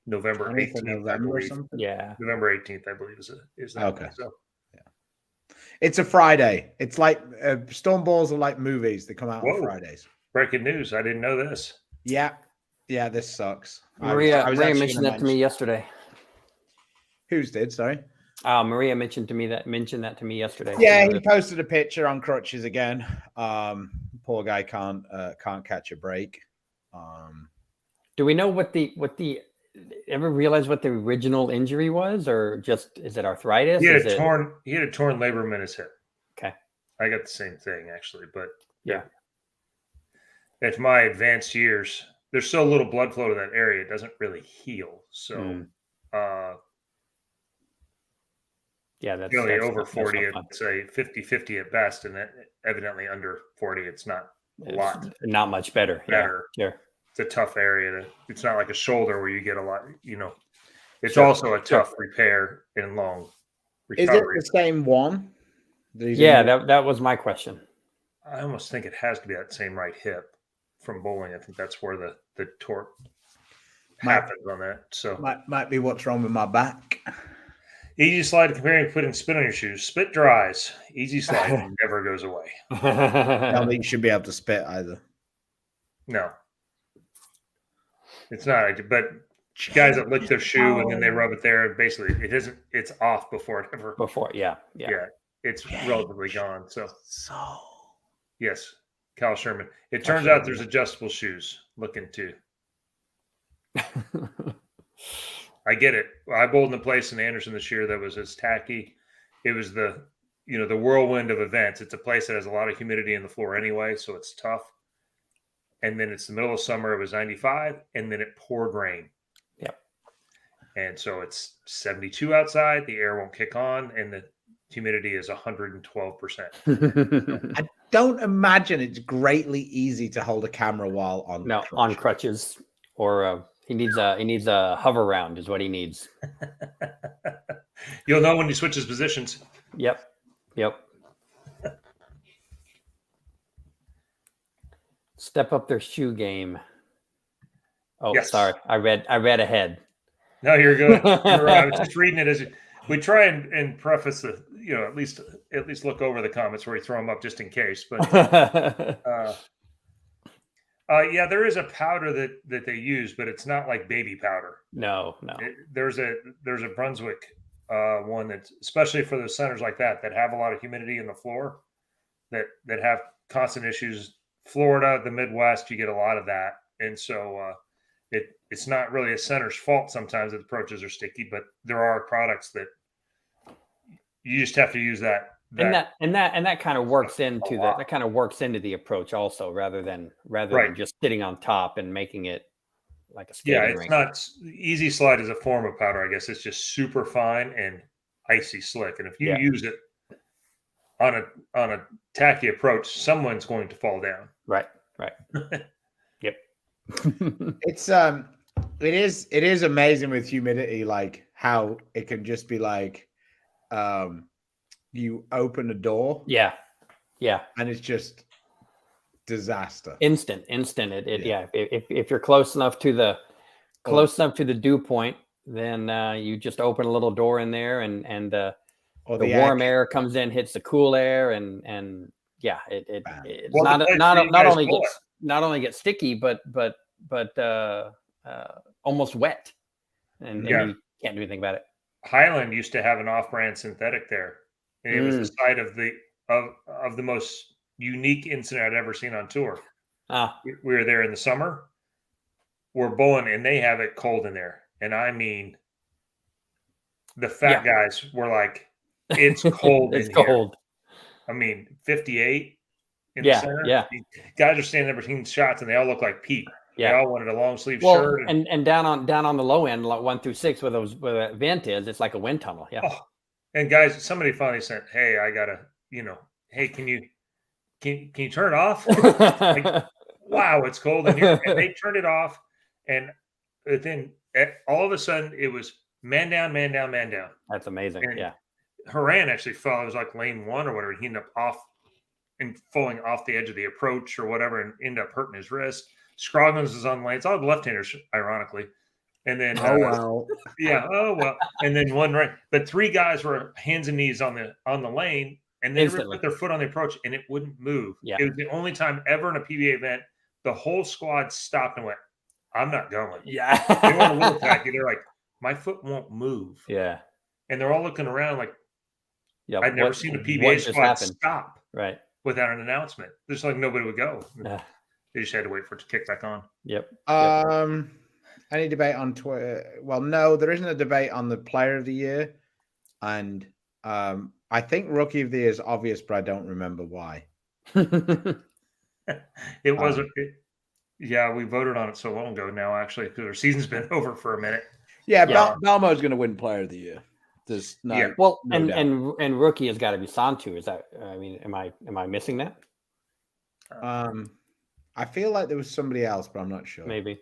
Speaker 2: November 18th, I believe.
Speaker 4: Yeah,
Speaker 2: November 18th, I believe is that
Speaker 3: okay.
Speaker 2: One, so.
Speaker 3: It's a Friday. It's like Storm Balls are like movies. They come out on Fridays.
Speaker 2: Breaking news. I didn't know this.
Speaker 3: Yeah. This sucks.
Speaker 4: Maria mentioned that to me yesterday.
Speaker 3: Who's did? Sorry.
Speaker 4: Maria mentioned that to me yesterday.
Speaker 3: Yeah, he posted a picture on crutches again. Poor guy can't catch a break.
Speaker 4: Do we know what the ever realize what the original injury was, or just is it arthritis?
Speaker 2: He had a torn labrum in his hip.
Speaker 4: Okay.
Speaker 2: I got the same thing actually, but
Speaker 4: yeah.
Speaker 2: At my advanced years, there's so little blood flow to that area, it doesn't really heal. So
Speaker 4: that's
Speaker 2: really over 40, it's a 50-50 at best, and evidently under 40, it's not a lot.
Speaker 4: Not much better. Yeah, sure.
Speaker 2: It's a tough area. It's not like a shoulder where you get a lot, It's also a tough repair and long recovery.
Speaker 3: Is it the same one?
Speaker 4: Yeah, that was my question.
Speaker 2: I almost think it has to be that same right hip from bowling. I think that's where the torque happens on that. So
Speaker 3: might be what's wrong with my back.
Speaker 2: Easy slide comparing putting spit on your shoes. Spit dries. Easy slide never goes away.
Speaker 3: I don't think you should be able to spit either.
Speaker 2: No. It's not, but guys that lick their shoe and then they rub it there, basically it's off before it ever.
Speaker 4: Yeah.
Speaker 2: it's relatively gone. So yes, Cal Sherman. It
Speaker 3: Cal
Speaker 2: turns
Speaker 3: Sherman.
Speaker 2: out there's adjustable shoes. Look into. I get it. I bowled in a place in Anderson this year that was as tacky. It was the whirlwind of events. It's a place that has a lot of humidity in the floor anyway, so it's tough. And then it's the middle of summer. It was 95, and then it poured rain.
Speaker 4: Yep.
Speaker 2: And so it's 72 outside. The air won't kick on, and the humidity is 112%.
Speaker 3: I don't imagine it's greatly easy to hold a camera while on
Speaker 4: on crutches, or he needs a hover round is what he needs.
Speaker 2: You'll know when he switches positions.
Speaker 4: Yep. Step up their shoe game. Oh, yes. Sorry. I read ahead.
Speaker 2: No, you're good. You're right. I was just reading it as we try and preface the, at least look over the comments where we throw them up just in case. But yeah, there is a powder that they use, but it's not like baby powder.
Speaker 4: No.
Speaker 2: There's a Brunswick one that's especially for those centers like that have a lot of humidity in the floor that have constant issues. Florida, the Midwest, you get a lot of that. And so it's not really a center's fault sometimes that the approaches are sticky, but there are products that you just have to use that.
Speaker 4: And that kind of works into that kind of works into the approach also, rather than just sitting on top and making it like a skating rink.
Speaker 2: Not easy slide is a form of powder, I guess. It's just super fine and icy slick. And if you use it on a tacky approach, someone's going to fall down.
Speaker 4: Right. Yep.
Speaker 3: It is amazing with humidity, like how it can just be like you open a door.
Speaker 4: Yeah.
Speaker 3: And it's just disaster.
Speaker 4: Instant. If you're close enough to the dew point, then you just open a little door in there and the warm air comes in, hits the cool air, and not only gets sticky, but almost wet, and you can't do anything about it.
Speaker 2: Highland used to have an off-brand synthetic there, and it was the site of the most unique incident I'd ever seen on tour. We were there in the summer. We're bowling, and they have it cold in there, and I mean, the fat guys were like, "It's cold
Speaker 4: it's
Speaker 2: in
Speaker 4: cold."
Speaker 2: Here." I mean, 58 in the center.
Speaker 4: Yeah.
Speaker 2: Guys are standing there between shots, and they all look like Pete.
Speaker 4: Yeah.
Speaker 2: They all wanted a long sleeve shirt.
Speaker 4: And down on the low end, like 1 through 6, where that vent is, it's like a wind tunnel. Yeah.
Speaker 2: Oh, and guys, somebody finally said, "Hey, I gotta, hey, can you turn it off?" Like, wow, it's cold in here. And they turned it off, and then all of a sudden it was man down, man down, man down.
Speaker 4: That's amazing.
Speaker 2: And Haran actually fell. It was like lane 1 or whatever. He ended up off and falling off the edge of the approach or whatever, and ended up hurting his wrist. Scroggins is on lane. It's all the left-handers, ironically. And then
Speaker 3: wow.
Speaker 2: Yeah. Oh well. And then one right. But 3 guys were hands and knees on the lane, and they put their foot on the approach, and it wouldn't move.
Speaker 4: Yeah.
Speaker 2: It was the only time ever in a PBA event the whole squad stopped and went, "I'm not going."
Speaker 4: Yeah.
Speaker 2: They weren't a little tacky. They're like, "My foot won't move."
Speaker 4: Yeah.
Speaker 2: And they're all looking around like, I've never seen a PBA squad stop without an announcement. Just like nobody would go.
Speaker 4: Yeah.
Speaker 2: They just had to wait for it to kick back on.
Speaker 4: Yep.
Speaker 3: Any debate on Twitter? Well, no, there isn't a debate on the player of the year. And I think rookie of the year is obvious, but I don't remember why.
Speaker 2: It wasn't. We voted on it so long ago now, actually, because our season's been over for a minute.
Speaker 3: Yeah, Balmo's going to win player of the year. There's no.
Speaker 4: Well,
Speaker 3: no
Speaker 4: and rookie has got to be Santu. Is that? I mean, am I missing that?
Speaker 3: I feel like there was somebody else, but I'm not sure.
Speaker 4: Maybe.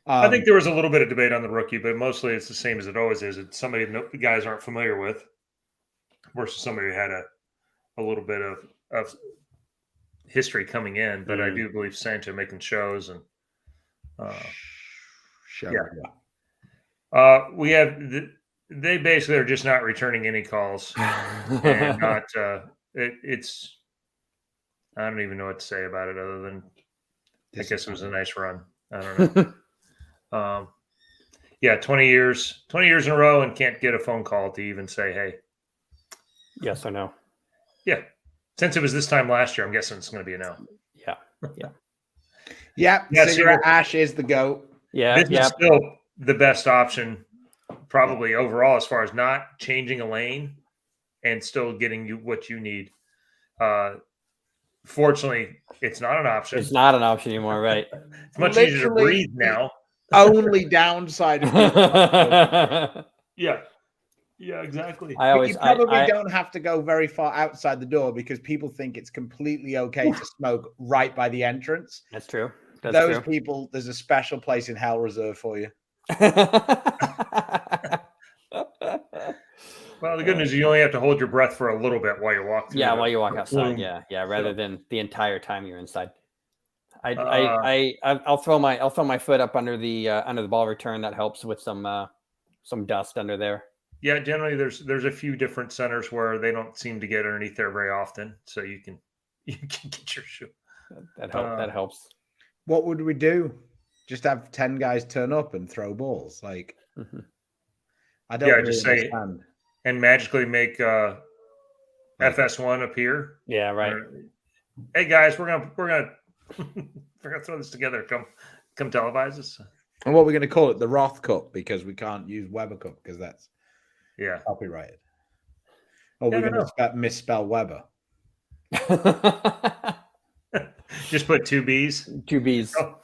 Speaker 2: I think there was a little bit of debate on the rookie, but mostly it's the same as it always is. It's somebody the guys aren't familiar with versus somebody who had a little bit of history coming in. But I do believe Sancho making shows and we have they basically are just not returning any calls and not it's I don't even know what to say about it other than I guess it was a nice run. I don't know. 20 years in a row and can't get a phone call to even say, hey.
Speaker 4: Yes or no.
Speaker 2: Yeah. Since it was this time last year, I'm guessing it's going to be a no.
Speaker 4: Yeah. Yeah.
Speaker 3: Yeah. Cigarette ash is the GOAT.
Speaker 4: Yeah.
Speaker 2: This is still the best option, probably overall, as far as not changing a lane and still getting you what you need. Fortunately, it's not an option.
Speaker 4: It's not an option anymore, right?
Speaker 2: It's much easier to breathe now.
Speaker 3: Only downside of
Speaker 2: Yeah. Yeah, exactly.
Speaker 3: You probably don't have to go very far outside the door because people think it's completely okay to smoke right by the entrance.
Speaker 4: That's true.
Speaker 3: Those people, there's a special place in hell reserved for you.
Speaker 2: Well, the good news is you only have to hold your breath for a little bit while you walk through.
Speaker 4: Yeah, while you walk outside. Yeah, rather than the entire time you're inside. I'll throw my foot up under the ball return. That helps with some dust under there.
Speaker 2: Yeah, generally there's a few different centers where they don't seem to get underneath there very often, so you can get your shoe.
Speaker 4: That helps.
Speaker 3: What would we do? Just have 10 guys turn up and throw balls? Like, I don't really understand.
Speaker 2: And magically make FS1 appear.
Speaker 4: Yeah, right.
Speaker 2: Hey guys, we're gonna throw this together. Come televise us.
Speaker 3: And what are we going to call it? The Roth Cup, because we can't use Weber Cup because that's copyrighted. Or we're going to misspell Weber.
Speaker 2: Just put 2 B's.
Speaker 4: 2 B's.
Speaker 2: Oh.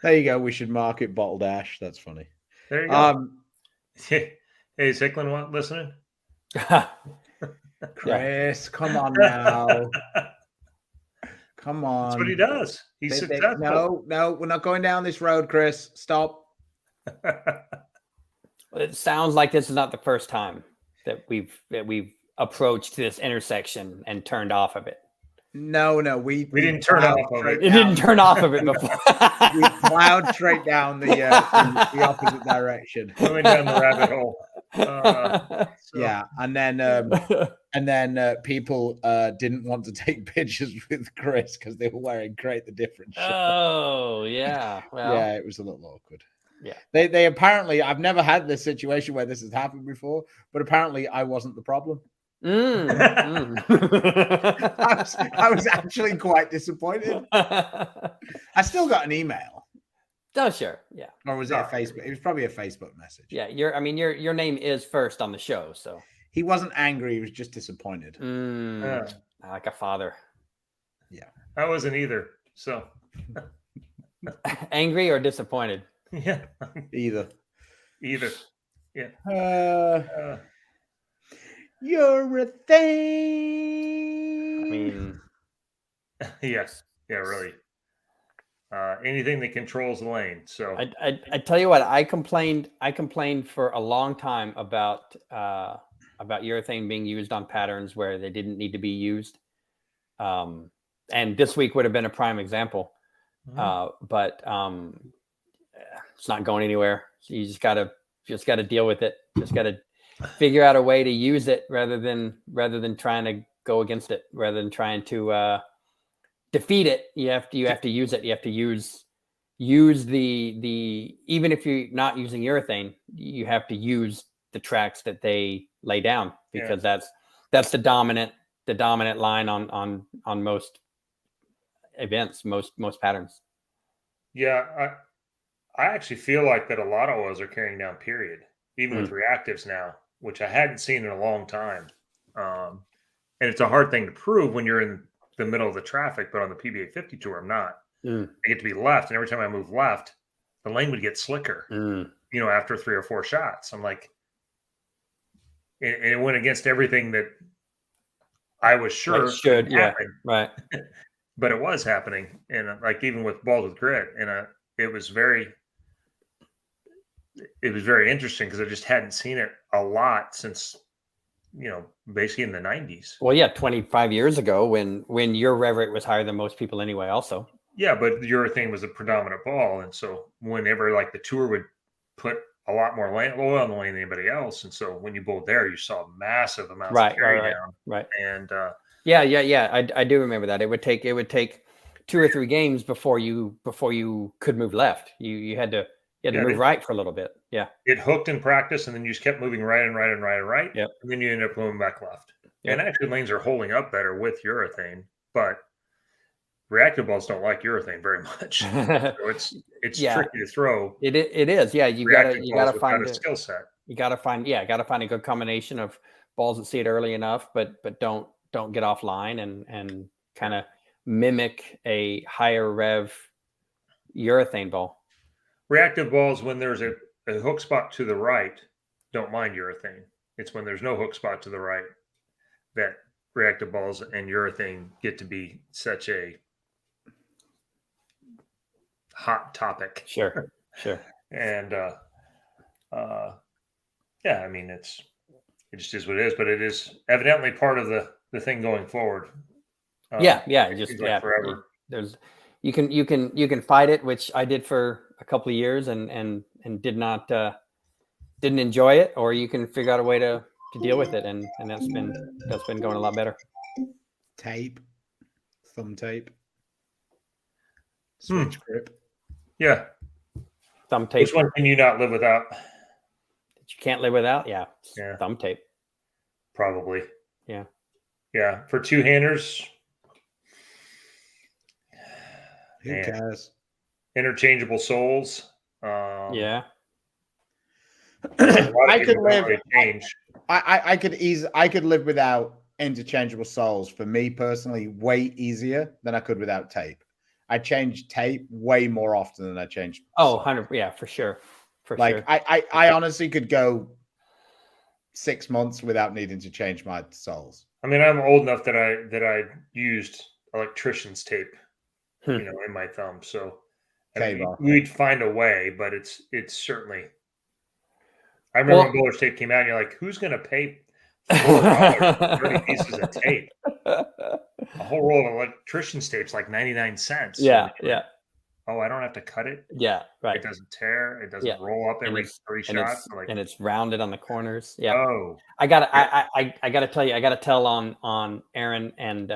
Speaker 3: There you go. We should mark it bottled ash. That's funny.
Speaker 2: There you go. Hey, is Hicklin listening?
Speaker 3: Chris, come on now. Come on.
Speaker 2: That's what he does. He's successful.
Speaker 3: No, we're not going down this road, Chris. Stop.
Speaker 4: It sounds like this is not the first time that we've approached this intersection and turned off of it.
Speaker 3: No, we
Speaker 2: didn't turn off of it.
Speaker 4: It didn't turn off of it before.
Speaker 3: We plowed straight down the opposite direction.
Speaker 2: Going down the rabbit hole.
Speaker 3: Yeah, and then people didn't want to take pictures with Chris because they were wearing Create the Difference shirt.
Speaker 4: Oh yeah, well,
Speaker 3: yeah, it was a little awkward.
Speaker 4: Yeah,
Speaker 3: they apparently, I've never had this situation where this has happened before, but apparently I wasn't the problem. I was actually quite disappointed. I still got an email.
Speaker 4: Oh, sure. Yeah.
Speaker 3: Or was it a Facebook? It was probably a Facebook message.
Speaker 4: Yeah. Your name is first on the show. So
Speaker 3: he wasn't angry. He was just disappointed.
Speaker 4: Like a father.
Speaker 3: Yeah.
Speaker 2: I wasn't either. So
Speaker 4: angry or disappointed?
Speaker 2: Yeah.
Speaker 3: Either.
Speaker 2: Yeah.
Speaker 3: You're a thing.
Speaker 4: I mean,
Speaker 2: yes. Yeah, really. Anything that controls the lane. So
Speaker 4: I tell you what, I complained for a long time about urethane being used on patterns where they didn't need to be used. And this week would have been a prime example. But it's not going anywhere. So you just gotta deal with it. Just gotta figure out a way to use it rather than trying to go against it, rather than trying to defeat it. You have to use it. You have to use the even if you're not using urethane, you have to use the tracks that they lay down, because that's the dominant line on most events, most patterns.
Speaker 2: Yeah, I actually feel like that a lot of oils are carrying down, period, even with reactives now, which I hadn't seen in a long time. And it's a hard thing to prove when you're in the middle of the traffic, but on the PBA 50 tour, I'm not. I get to be left, and every time I move left, the lane would get slicker, after 3 or 4 shots. I'm like, and it went against everything that I was sure
Speaker 4: should happen. Right.
Speaker 2: But it was happening. And like, even with Balls with Grit, and it was very interesting because I just hadn't seen it a lot since, basically in the 90s.
Speaker 4: Well, yeah, 25 years ago when your rev rate was higher than most people anyway also.
Speaker 2: Yeah, but the urethane was a predominant ball. And so whenever like the tour would put a lot more oil on the lane than anybody else. And so when you bowled there, you saw massive amounts of carry down. Right. And
Speaker 4: yeah. I do remember that. It would take 2 or 3 games before you could move left. You had to move right for a little bit. Yeah.
Speaker 2: It hooked in practice, and then you just kept moving right and right and right and right.
Speaker 4: Yep.
Speaker 2: And then you ended up moving back left. And actually, lanes are holding up better with urethane, but reactive balls don't like urethane very much. So it's tricky to throw.
Speaker 4: It is. Yeah, you gotta find
Speaker 2: a skill set.
Speaker 4: You gotta find a good combination of balls that see it early enough, but don't get offline and kind of mimic a higher rev urethane ball.
Speaker 2: Reactive balls, when there's a hook spot to the right, don't mind urethane. It's when there's no hook spot to the right that reactive balls and urethane get to be such a hot topic.
Speaker 4: Sure.
Speaker 2: And yeah, I mean, it just is what it is, but it is evidently part of the thing going forward.
Speaker 4: Forever. You can fight it, which I did for a couple of years and didn't enjoy it, or you can figure out a way to deal with it, and that's been going a lot better.
Speaker 3: Tape, thumb tape, switch grip.
Speaker 2: Yeah,
Speaker 4: thumb tape.
Speaker 2: Which one can you not live without?
Speaker 4: That you can't live without? Yeah. Thumb tape.
Speaker 2: Probably.
Speaker 3: Yeah.
Speaker 2: For two-handers.
Speaker 3: Who cares?
Speaker 2: Interchangeable soles.
Speaker 3: I could live. I could live without interchangeable soles. For me personally, way easier than I could without tape. I change tape way more often than I change.
Speaker 4: 100. Yeah, for sure.
Speaker 3: I honestly could go 6 months without needing to change my soles.
Speaker 2: I mean, I'm old enough that I used electrician's tape, in my thumb. So we'd find a way, but it's certainly. I remember when Bowler's tape came out, and you're like, "Who's going to pay $4 for 30 pieces of tape?" A whole roll of electrician's tape's like 99 cents.
Speaker 4: Yeah.
Speaker 2: Oh, I don't have to cut it.
Speaker 4: Yeah, right.
Speaker 2: It doesn't tear. It doesn't roll up every 3 shots.
Speaker 4: And it's rounded on the corners. Yeah.
Speaker 2: Oh,
Speaker 4: I gotta tell you, I gotta tell on Erin and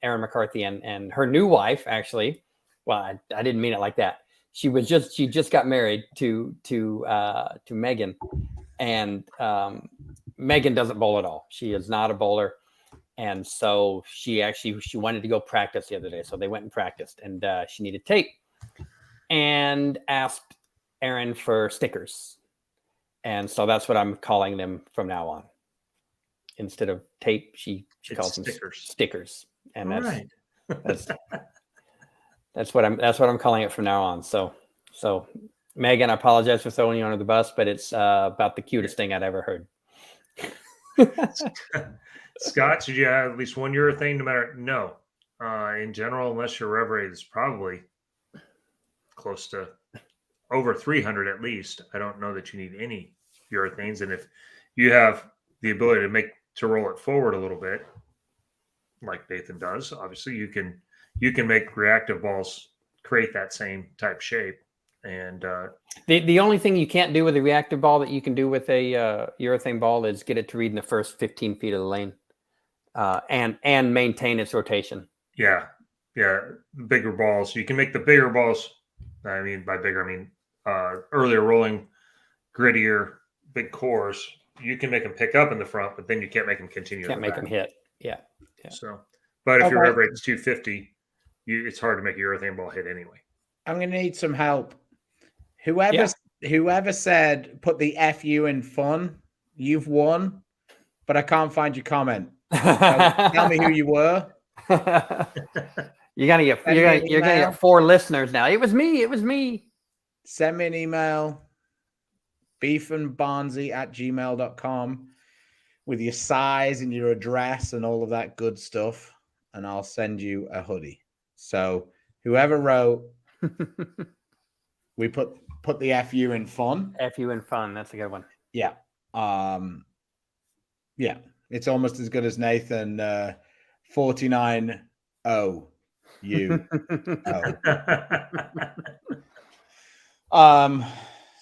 Speaker 4: Erin McCarthy and her new wife, actually. Well, I didn't mean it like that. She just got married to Megan, and Megan doesn't bowl at all. She is not a bowler. And so she wanted to go practice the other day. So they went and practiced, and she needed tape and asked Erin for stickers. And so that's what I'm calling them from now on. Instead of tape, she calls them stickers. And that's what I'm calling it from now on. So Megan, I apologize for throwing you under the bus, but it's about the cutest thing I'd ever heard.
Speaker 2: Scott, should you have at least one urethane no matter? No. In general, unless your rev rate is probably close to over 300 at least, I don't know that you need any urethanes. And if you have the ability to roll it forward a little bit, like Nathan does, obviously you can make reactive balls create that same type shape. And
Speaker 4: the only thing you can't do with a reactive ball that you can do with a urethane ball is get it to read in the first 15 feet of the lane, and maintain its rotation.
Speaker 2: Yeah. Bigger balls. You can make the bigger balls. I mean, by bigger, I mean earlier rolling, grittier, big cores. You can make them pick up in the front, but then you can't make them continue.
Speaker 4: Can't make them hit. Yeah.
Speaker 2: So, but if your rev rate is 250, it's hard to make a urethane ball hit anyway.
Speaker 3: I'm going to need some help. Whoever said put the FU in fun, you've won, but I can't find your comment. Tell me who you were.
Speaker 4: You're gonna get 4 listeners now. It was me.
Speaker 3: Send me an email, beefandbarnzy@gmail.com with your size and your address and all of that good stuff, and I'll send you a hoodie. So whoever wrote, we put the FU in fun.
Speaker 4: FU in fun. That's a good one.
Speaker 3: Yeah. Yeah. It's almost as good as Nathan 49 O U O.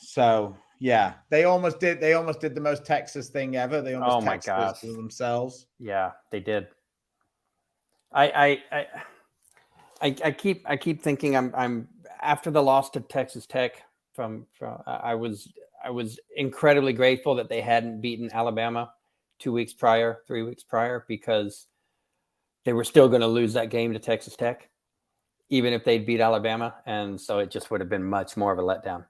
Speaker 3: So yeah, they almost did the most Texas thing ever. They almost Texas themselves.
Speaker 4: Yeah, they did. I keep thinking I'm after the loss to Texas Tech from I was incredibly grateful that they hadn't beaten Alabama 2 weeks prior, 3 weeks prior, because they were still going to lose that game to Texas Tech, even if they'd beat Alabama. And so it just would have been much more of a letdown.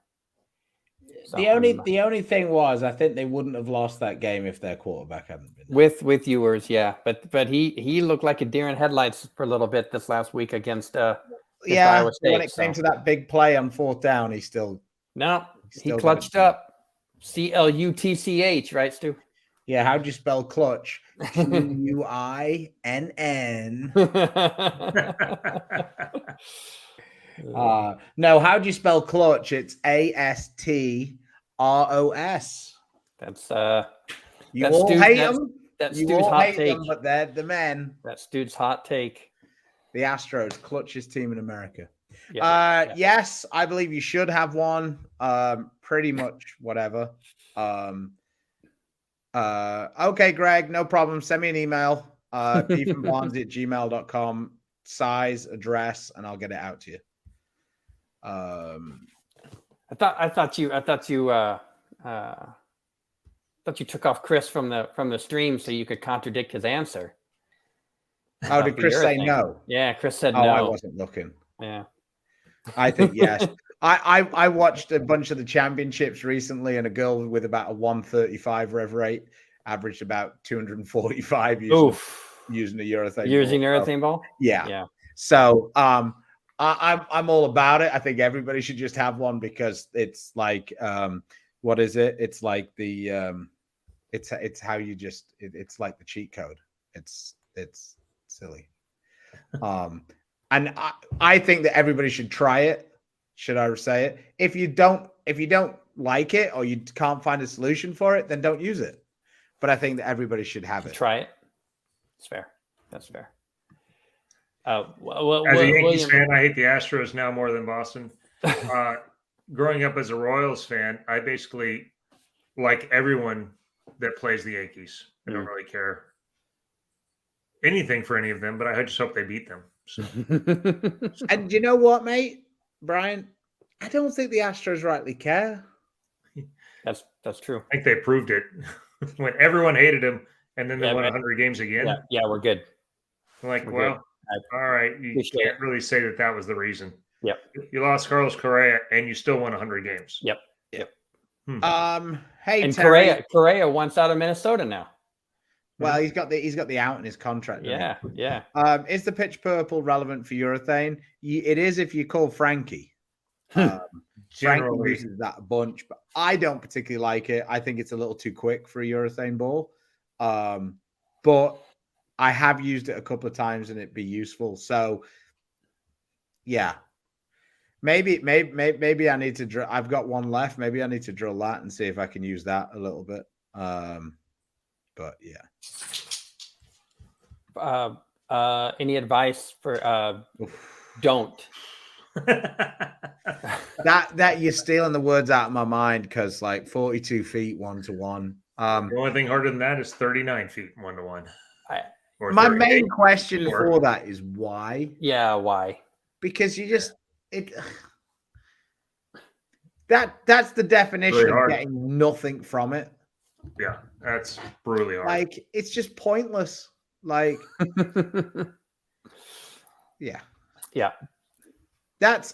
Speaker 4: So,
Speaker 3: the only thing was, I think they wouldn't have lost that game if their quarterback hadn't been there.
Speaker 4: With Ewers, yeah. But he looked like a deer in headlights for a little bit this last week against Iowa State.
Speaker 3: When it came to that big play on 4th down, he clutched up. CLUTCH, right, Stu? Yeah, how'd you spell clutch? QUINN. No, how'd you spell clutch? It's ASTROS.
Speaker 4: That's
Speaker 3: you all hate them.
Speaker 4: That's
Speaker 3: you
Speaker 4: Stu's
Speaker 3: all
Speaker 4: hot
Speaker 3: hate
Speaker 4: take.
Speaker 3: them, but they're the men.
Speaker 4: That's Stu's hot take.
Speaker 3: The Astros, clutchest team in America.
Speaker 4: Yeah.
Speaker 3: Yes, I believe you should have one. Pretty much whatever. Okay, Greg, no problem. Send me an email. pfrombarnzy@gmail.com, size, address, and I'll get it out to you.
Speaker 4: I thought you took off Chris from the stream so you could contradict his answer.
Speaker 3: Oh, did Chris say no?
Speaker 4: Yeah, Chris said
Speaker 3: no.
Speaker 4: no.
Speaker 3: I wasn't looking.
Speaker 4: Yeah.
Speaker 3: I think yes. I watched a bunch of the championships recently, and a girl with about a 135 rev rate averaged about 245 using a urethane
Speaker 4: using
Speaker 3: ball.
Speaker 4: urethane ball.
Speaker 3: Yeah. So I'm all about it. I think everybody should just have one because it's like what is it? It's like the it's how you just it's like the cheat code. It's silly. And I think that everybody should try it. Should I say it? If you don't like it or you can't find a solution for it, then don't use it. But I think that everybody should have it.
Speaker 4: Try it. It's fair. That's fair.
Speaker 2: As a Yankees fan, I hate the Astros now more than Boston. Growing up as a Royals fan, I basically like everyone that plays the Yankees. I don't really care anything for any of them, but I just hope they beat them. So.
Speaker 3: And you know what, mate? Brian, I don't think the Astros rightly care.
Speaker 4: That's true.
Speaker 2: I think they proved it when everyone hated him, and then they won 100 games again.
Speaker 4: Yeah, we're good.
Speaker 2: All right, you can't really say that was the reason.
Speaker 4: Yep.
Speaker 2: You lost Carlos Correa, and you still won 100 games.
Speaker 4: Yep.
Speaker 3: Hey,
Speaker 4: and
Speaker 3: Terry.
Speaker 4: Correa wants out of Minnesota now.
Speaker 3: Well, he's got the out in his contract.
Speaker 4: Yeah.
Speaker 3: Is the pitch purple relevant for urethane? It is if you call Frankie. Frankie uses that a bunch, but I don't particularly like it. I think it's a little too quick for a urethane ball. But I have used it a couple of times and it'd be useful. So, yeah. Maybe I need to drill. I've got one left. Maybe I need to drill that and see if I can use that a little bit. But yeah.
Speaker 4: Any advice for don't?
Speaker 3: that you're stealing the words out of my mind because like 42 feet 1-to-1.
Speaker 2: The only thing harder than that is 39 feet 1-to-1.
Speaker 3: My main question for that is why?
Speaker 4: Yeah, why?
Speaker 3: Because you just that's the definition
Speaker 2: really
Speaker 3: of getting nothing from it.
Speaker 2: Yeah, that's brutally hard.
Speaker 3: Like it's just pointless. Like yeah. That's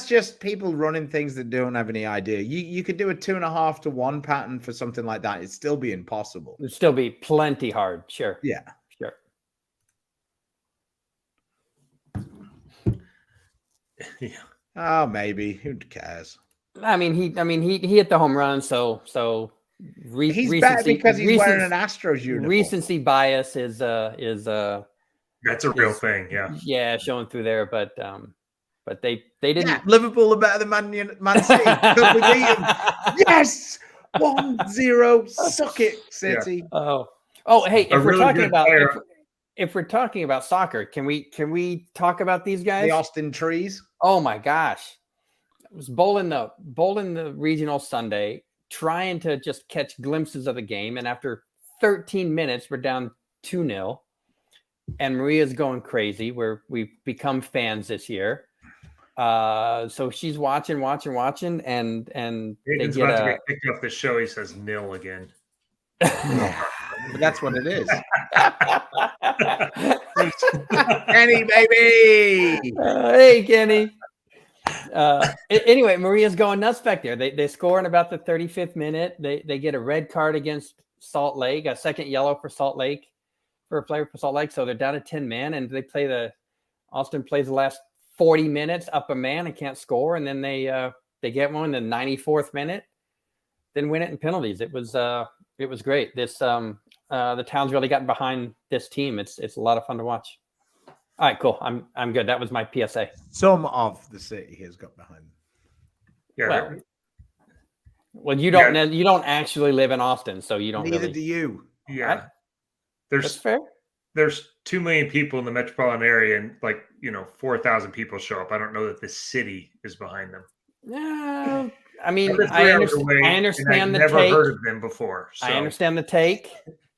Speaker 3: just people running things that don't have any idea. You could do a 2.5-to-1 pattern for something like that. It'd still be impossible.
Speaker 4: It'd still be plenty hard. Sure.
Speaker 3: Yeah.
Speaker 4: Sure.
Speaker 2: Yeah.
Speaker 3: Oh, maybe. Who cares?
Speaker 4: I mean, he hit the home run, so
Speaker 3: he's better because he's wearing an Astros uniform.
Speaker 4: Recency bias is
Speaker 2: that's a real thing.
Speaker 4: Yeah, showing through there, but they didn't.
Speaker 3: Yeah, Liverpool are better than Man City. Yes, 1-0. Suck it, City.
Speaker 4: Yeah. Oh, hey, if we're talking about soccer, can we talk about these guys?
Speaker 3: The Austin Trees.
Speaker 4: Oh my gosh, I was bowling the regional Sunday, trying to just catch glimpses of the game, and after 13 minutes, we're down 2-0, and Maria's going crazy. We've become fans this year. So she's watching, and
Speaker 2: Nathan's about to get kicked off the show. He says nil again.
Speaker 3: But that's what it is. Kenny, baby.
Speaker 4: Hey, Kenny. Anyway, Maria's going nuts back there. They score in about the 35th minute. They get a red card against Salt Lake, a second yellow for Salt Lake, for a player for Salt Lake. So they're down to 10 men, and they play Austin plays the last 40 minutes up a man and can't score, and then they get one in the 94th minute, then win it in penalties. It was great. This the town's really gotten behind this team. It's a lot of fun to watch. All right, cool. I'm good. That was my PSA.
Speaker 3: Some of the city has got behind them.
Speaker 2: Yeah.
Speaker 4: Well, you don't actually live in Austin, so you don't.
Speaker 3: Neither do you.
Speaker 2: Yeah.
Speaker 4: Right? That's fair.
Speaker 2: There's 2 million people in the metropolitan area, and 4,000 people show up. I don't know that the city is behind them.
Speaker 4: Yeah, I mean, I understand the
Speaker 2: never
Speaker 4: take.
Speaker 2: Heard of them before. So.
Speaker 4: I understand the take.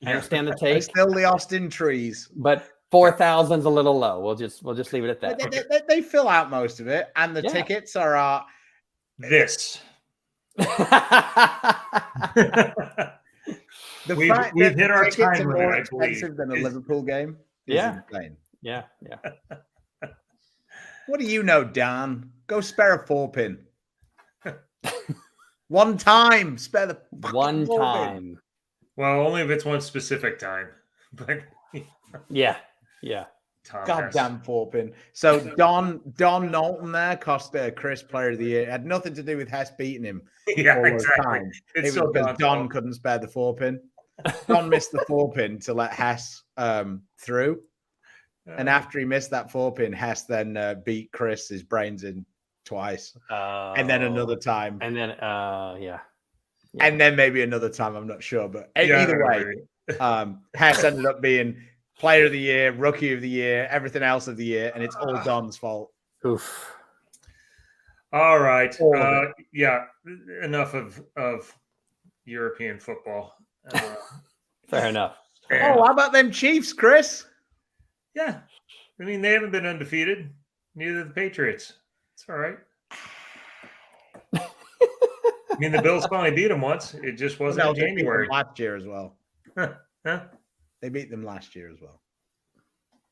Speaker 4: I understand the take.
Speaker 3: Still the Austin trees,
Speaker 4: but 4,000's a little low. We'll just leave it at that.
Speaker 3: They fill out most of it, and the tickets are
Speaker 2: this.
Speaker 3: We've
Speaker 2: hit our time limit.
Speaker 3: More expensive than a Liverpool game.
Speaker 4: Yeah.
Speaker 3: Insane.
Speaker 4: Yeah.
Speaker 3: What do you know, Dan? Go spare a 4-pin. One time, spare the
Speaker 4: one time.
Speaker 2: Pin. Well, only if it's one specific time. But
Speaker 4: yeah.
Speaker 3: Goddamn 4-pin. So Don Knowlton there cost Chris Player of the Year. It had nothing to do with Hess beating him.
Speaker 2: Yeah, exactly.
Speaker 3: It was because Don couldn't spare the 4-pin. Don missed the 4-pin to let Hess through. And after he missed that 4-pin, Hess then beat Chris's brains in twice. And then another time.
Speaker 4: And then,
Speaker 3: And then maybe another time, I'm not sure. But either way, Hess ended up being Player of the Year, Rookie of the Year, everything else of the year. And it's all Don's fault.
Speaker 4: Oof.
Speaker 2: All right. Enough of European football.
Speaker 4: Fair enough.
Speaker 3: How about them Chiefs, Chris?
Speaker 2: Yeah. I mean, they haven't been undefeated. Neither the Patriots. It's all right. I mean, the Bills finally beat them once. It just wasn't in January.
Speaker 3: Last year as well.
Speaker 2: Huh?
Speaker 3: They beat them last year as well.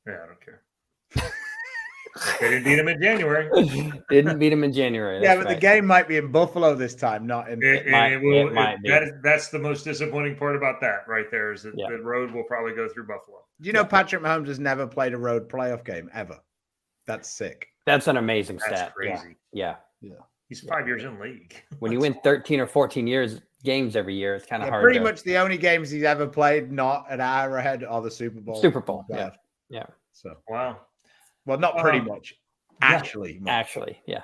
Speaker 2: Yeah, I don't care. They didn't beat them in January.
Speaker 4: Didn't beat them in January.
Speaker 3: Yeah, but the game might be in Buffalo this time, not in.
Speaker 2: It might be. That's the most disappointing part about that right there is that the road will probably go through Buffalo.
Speaker 3: You know, Patrick Mahomes has never played a road playoff game ever. That's sick.
Speaker 4: That's an amazing stat.
Speaker 2: That's crazy.
Speaker 4: Yeah.
Speaker 2: He's 5 years in the league.
Speaker 4: When you win 13 or 14 games every year, it's kind of hard.
Speaker 3: Pretty much the only games he's ever played not at Arrowhead are the Super Bowl.
Speaker 4: Yeah.
Speaker 3: So
Speaker 2: wow.
Speaker 3: Well, not pretty much. Actually,
Speaker 4: yeah.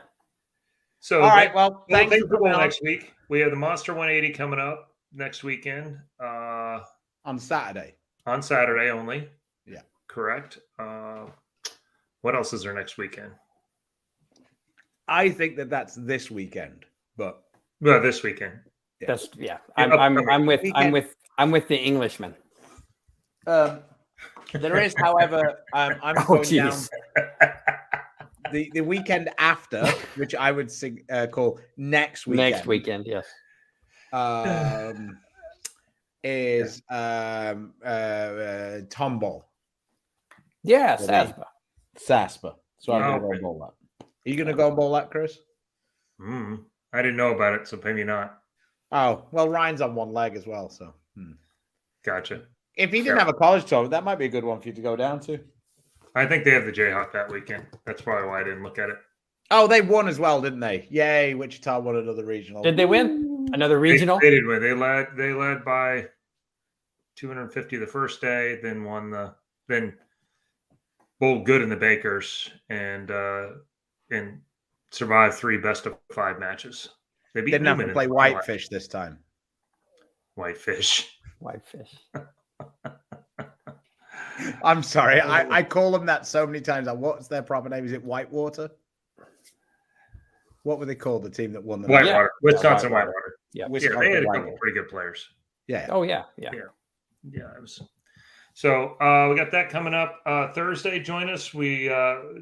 Speaker 2: So
Speaker 3: all right. Well,
Speaker 2: thanks for coming next week. We have the Monster 180 coming up next weekend.
Speaker 3: On Saturday.
Speaker 2: On Saturday only.
Speaker 3: Yeah.
Speaker 2: Correct. What else is there next weekend?
Speaker 3: I think that's this weekend, but
Speaker 2: this weekend.
Speaker 3: Yeah.
Speaker 4: That's I'm with the Englishman.
Speaker 3: There is, however, I'm going down the weekend after, which I would call next weekend.
Speaker 4: Next weekend, yes.
Speaker 3: Is Tomball.
Speaker 4: Yeah,
Speaker 3: Saspa. So I'm going to go bowl that. Are you going to go and bowl that, Chris?
Speaker 2: I didn't know about it, so maybe not.
Speaker 3: Oh, well, Ryan's on one leg as well, so.
Speaker 2: Gotcha.
Speaker 3: If he didn't have a college tournament, that might be a good one for you to go down to.
Speaker 2: I think they have the Jayhawk that weekend. That's probably why I didn't look at it.
Speaker 3: Oh, they won as well, didn't they? Yay, Wichita won another regional.
Speaker 4: Did they win another regional?
Speaker 2: They did win. They led by 250 the first day, then bowled good in the Bakers and survived 3 best-of-5 matches. They beat
Speaker 3: didn't have
Speaker 2: Newman
Speaker 3: to play Whitefish this time.
Speaker 2: Whitefish.
Speaker 3: I'm sorry. I call them that so many times. What's their proper name? Is it Whitewater? What were they called? The team that won the
Speaker 2: Whitewater. Wisconsin Whitewater.
Speaker 4: Yeah.
Speaker 2: They had a couple pretty good players.
Speaker 3: Yeah.
Speaker 4: Oh, yeah.
Speaker 2: It was. So we got that coming up Thursday. Join us. We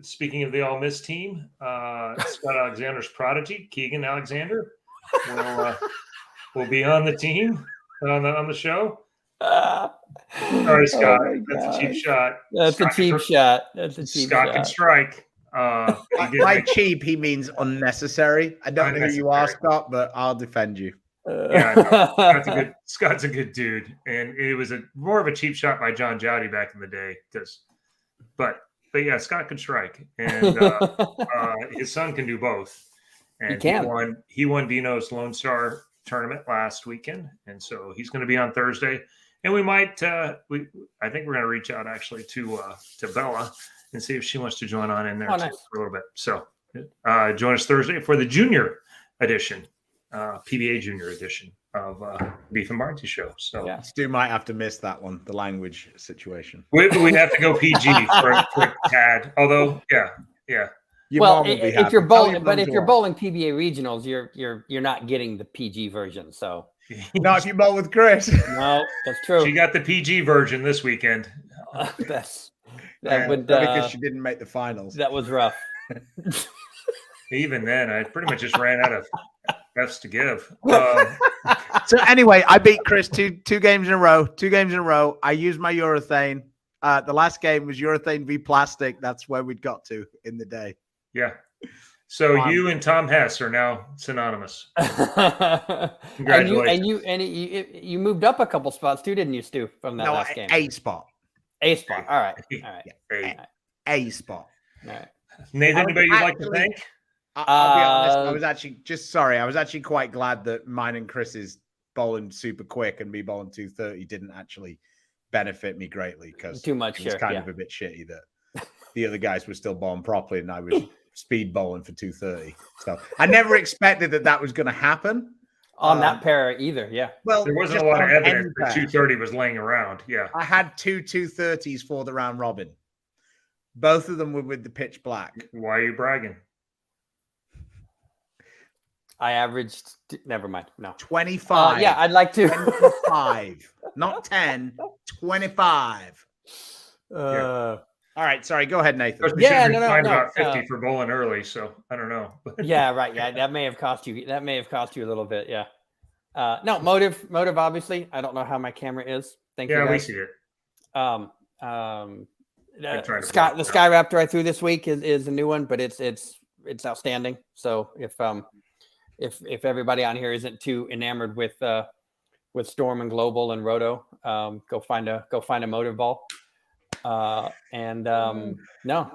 Speaker 2: speaking of the All Miss team, Scott Alexander's prodigy, Keegan Alexander, will be on the team on the show. Sorry, Scott. That's a cheap shot.
Speaker 4: That's a cheap shot. That's a cheap shot.
Speaker 2: Scott can strike.
Speaker 3: By cheap, he means unnecessary. I don't know who you are, Scott, but I'll defend you.
Speaker 2: Yeah, Scott's a good dude, and it was more of a cheap shot by John Jowdy back in the day. But yeah, Scott can strike, and his son can do both. And he won Dino's Lone Star tournament last weekend, and so he's going to be on Thursday. And we might, I think we're going to reach out actually to Bella and see if she wants to join on in there
Speaker 4: nice.
Speaker 2: for a little bit. So join us Thursday for the junior edition, PBA junior edition of Beef and Barnzy Show. So
Speaker 3: yeah, Stu might have to miss that one, the language situation.
Speaker 2: We have to go PG for a quick tad. Although, yeah.
Speaker 4: If you're bowling PBA regionals, you're not getting the PG version. So
Speaker 3: not if you bowl with Chris.
Speaker 4: No, that's true.
Speaker 2: She got the PG version this weekend.
Speaker 3: Because she didn't make the finals.
Speaker 4: That was rough.
Speaker 2: Even then, I pretty much just ran out of F's to give.
Speaker 3: So anyway, I beat Chris two games in a row. 2 games in a row. I used my urethane. The last game was urethane v plastic. That's where we'd got to in the day.
Speaker 2: Yeah. So you and Tom Hess are now synonymous. Congratulations.
Speaker 4: And you moved up a couple spots too, didn't you, Stu? From that last game.
Speaker 3: A spot.
Speaker 4: A spot. All right.
Speaker 3: A spot.
Speaker 4: All right.
Speaker 2: Nathan, anybody you'd like to thank?
Speaker 3: I'll be honest. I was actually quite glad that mine and Chris's bowling super quick and me bowling 230 didn't actually benefit me greatly because
Speaker 4: too much.
Speaker 3: It was kind of a bit shitty that the other guys were still bowling properly and I was speed bowling for 230. So I never expected that was going to happen
Speaker 4: on that pair either. Yeah.
Speaker 2: Well, there wasn't a lot of evidence that 230 was laying around. Yeah.
Speaker 3: I had 2 230s for the round robin. Both of them were with the pitch black.
Speaker 2: Why are you bragging?
Speaker 4: I averaged. Never mind. No.
Speaker 3: 25.
Speaker 4: Yeah, I'd like to.
Speaker 3: 25. Not 10. 25. All right, sorry. Go ahead, Nathan.
Speaker 2: No. About 50 for bowling early, so I don't know.
Speaker 4: Yeah, right. Yeah, that may have cost you. That may have cost you a little bit. Yeah. No, motive. Obviously, I don't know how my camera is. Thank you.
Speaker 2: Yeah, we see it.
Speaker 4: The Sky Raptor I threw this week is a new one, but it's outstanding. So if everybody on here isn't too enamored with Storm and Global and Roto, go find a motive ball. No,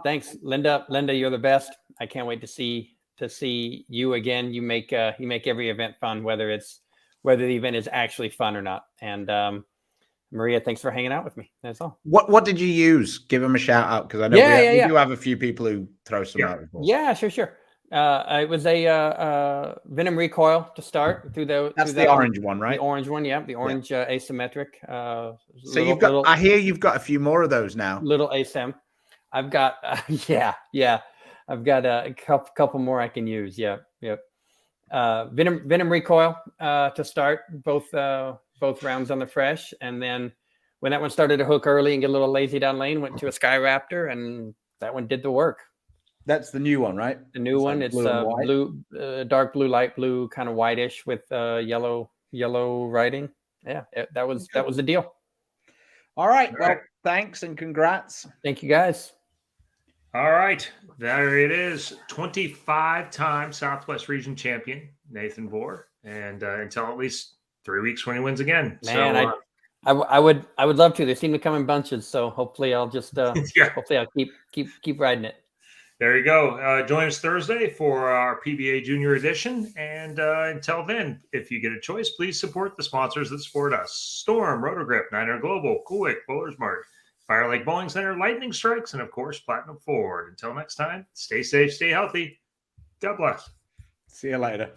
Speaker 4: thanks, Linda. You're the best. I can't wait to see you again. You make every event fun, whether the event is actually fun or not. And Maria, thanks for hanging out with me. That's all.
Speaker 3: What did you use? Give them a shout out because I know we do have a few people who throw some out.
Speaker 4: Yeah, sure. It was a Venom recoil to start through
Speaker 3: the orange one, right?
Speaker 4: The orange one, yeah. The orange asymmetric.
Speaker 3: So I hear you've got a few more of those now.
Speaker 4: Little asym. I've got I've got a couple more I can use. Yeah, yep. Venom recoil to start both rounds on the fresh, and then when that one started to hook early and get a little lazy down lane, went to a Sky Raptor, and that one did the work.
Speaker 3: That's the new one, right?
Speaker 4: The new one. It's blue, dark blue, light blue, kind of whitish with yellow writing. Yeah, that was the deal.
Speaker 3: All right. Well, thanks and congrats.
Speaker 4: Thank you, guys.
Speaker 2: All right, there it is. 25-time Southwest Region champion Nathan Bohr, and until at least 3 weeks when he wins again.
Speaker 4: Man, so, I would love to. They seem to come in bunches, so hopefully I'll just hopefully I'll keep riding it.
Speaker 2: There you go. Join us Thursday for our PBA Junior Edition. And until then, if you get a choice, please support the sponsors that support us. Storm, Rotogrip, Niner Global, Coolwick, Bowlers Mart, Fire Lake Bowling Center, Lightning Strikes, and of course, Platinum Ford. Until next time, stay safe, stay healthy. God bless.
Speaker 3: See you later.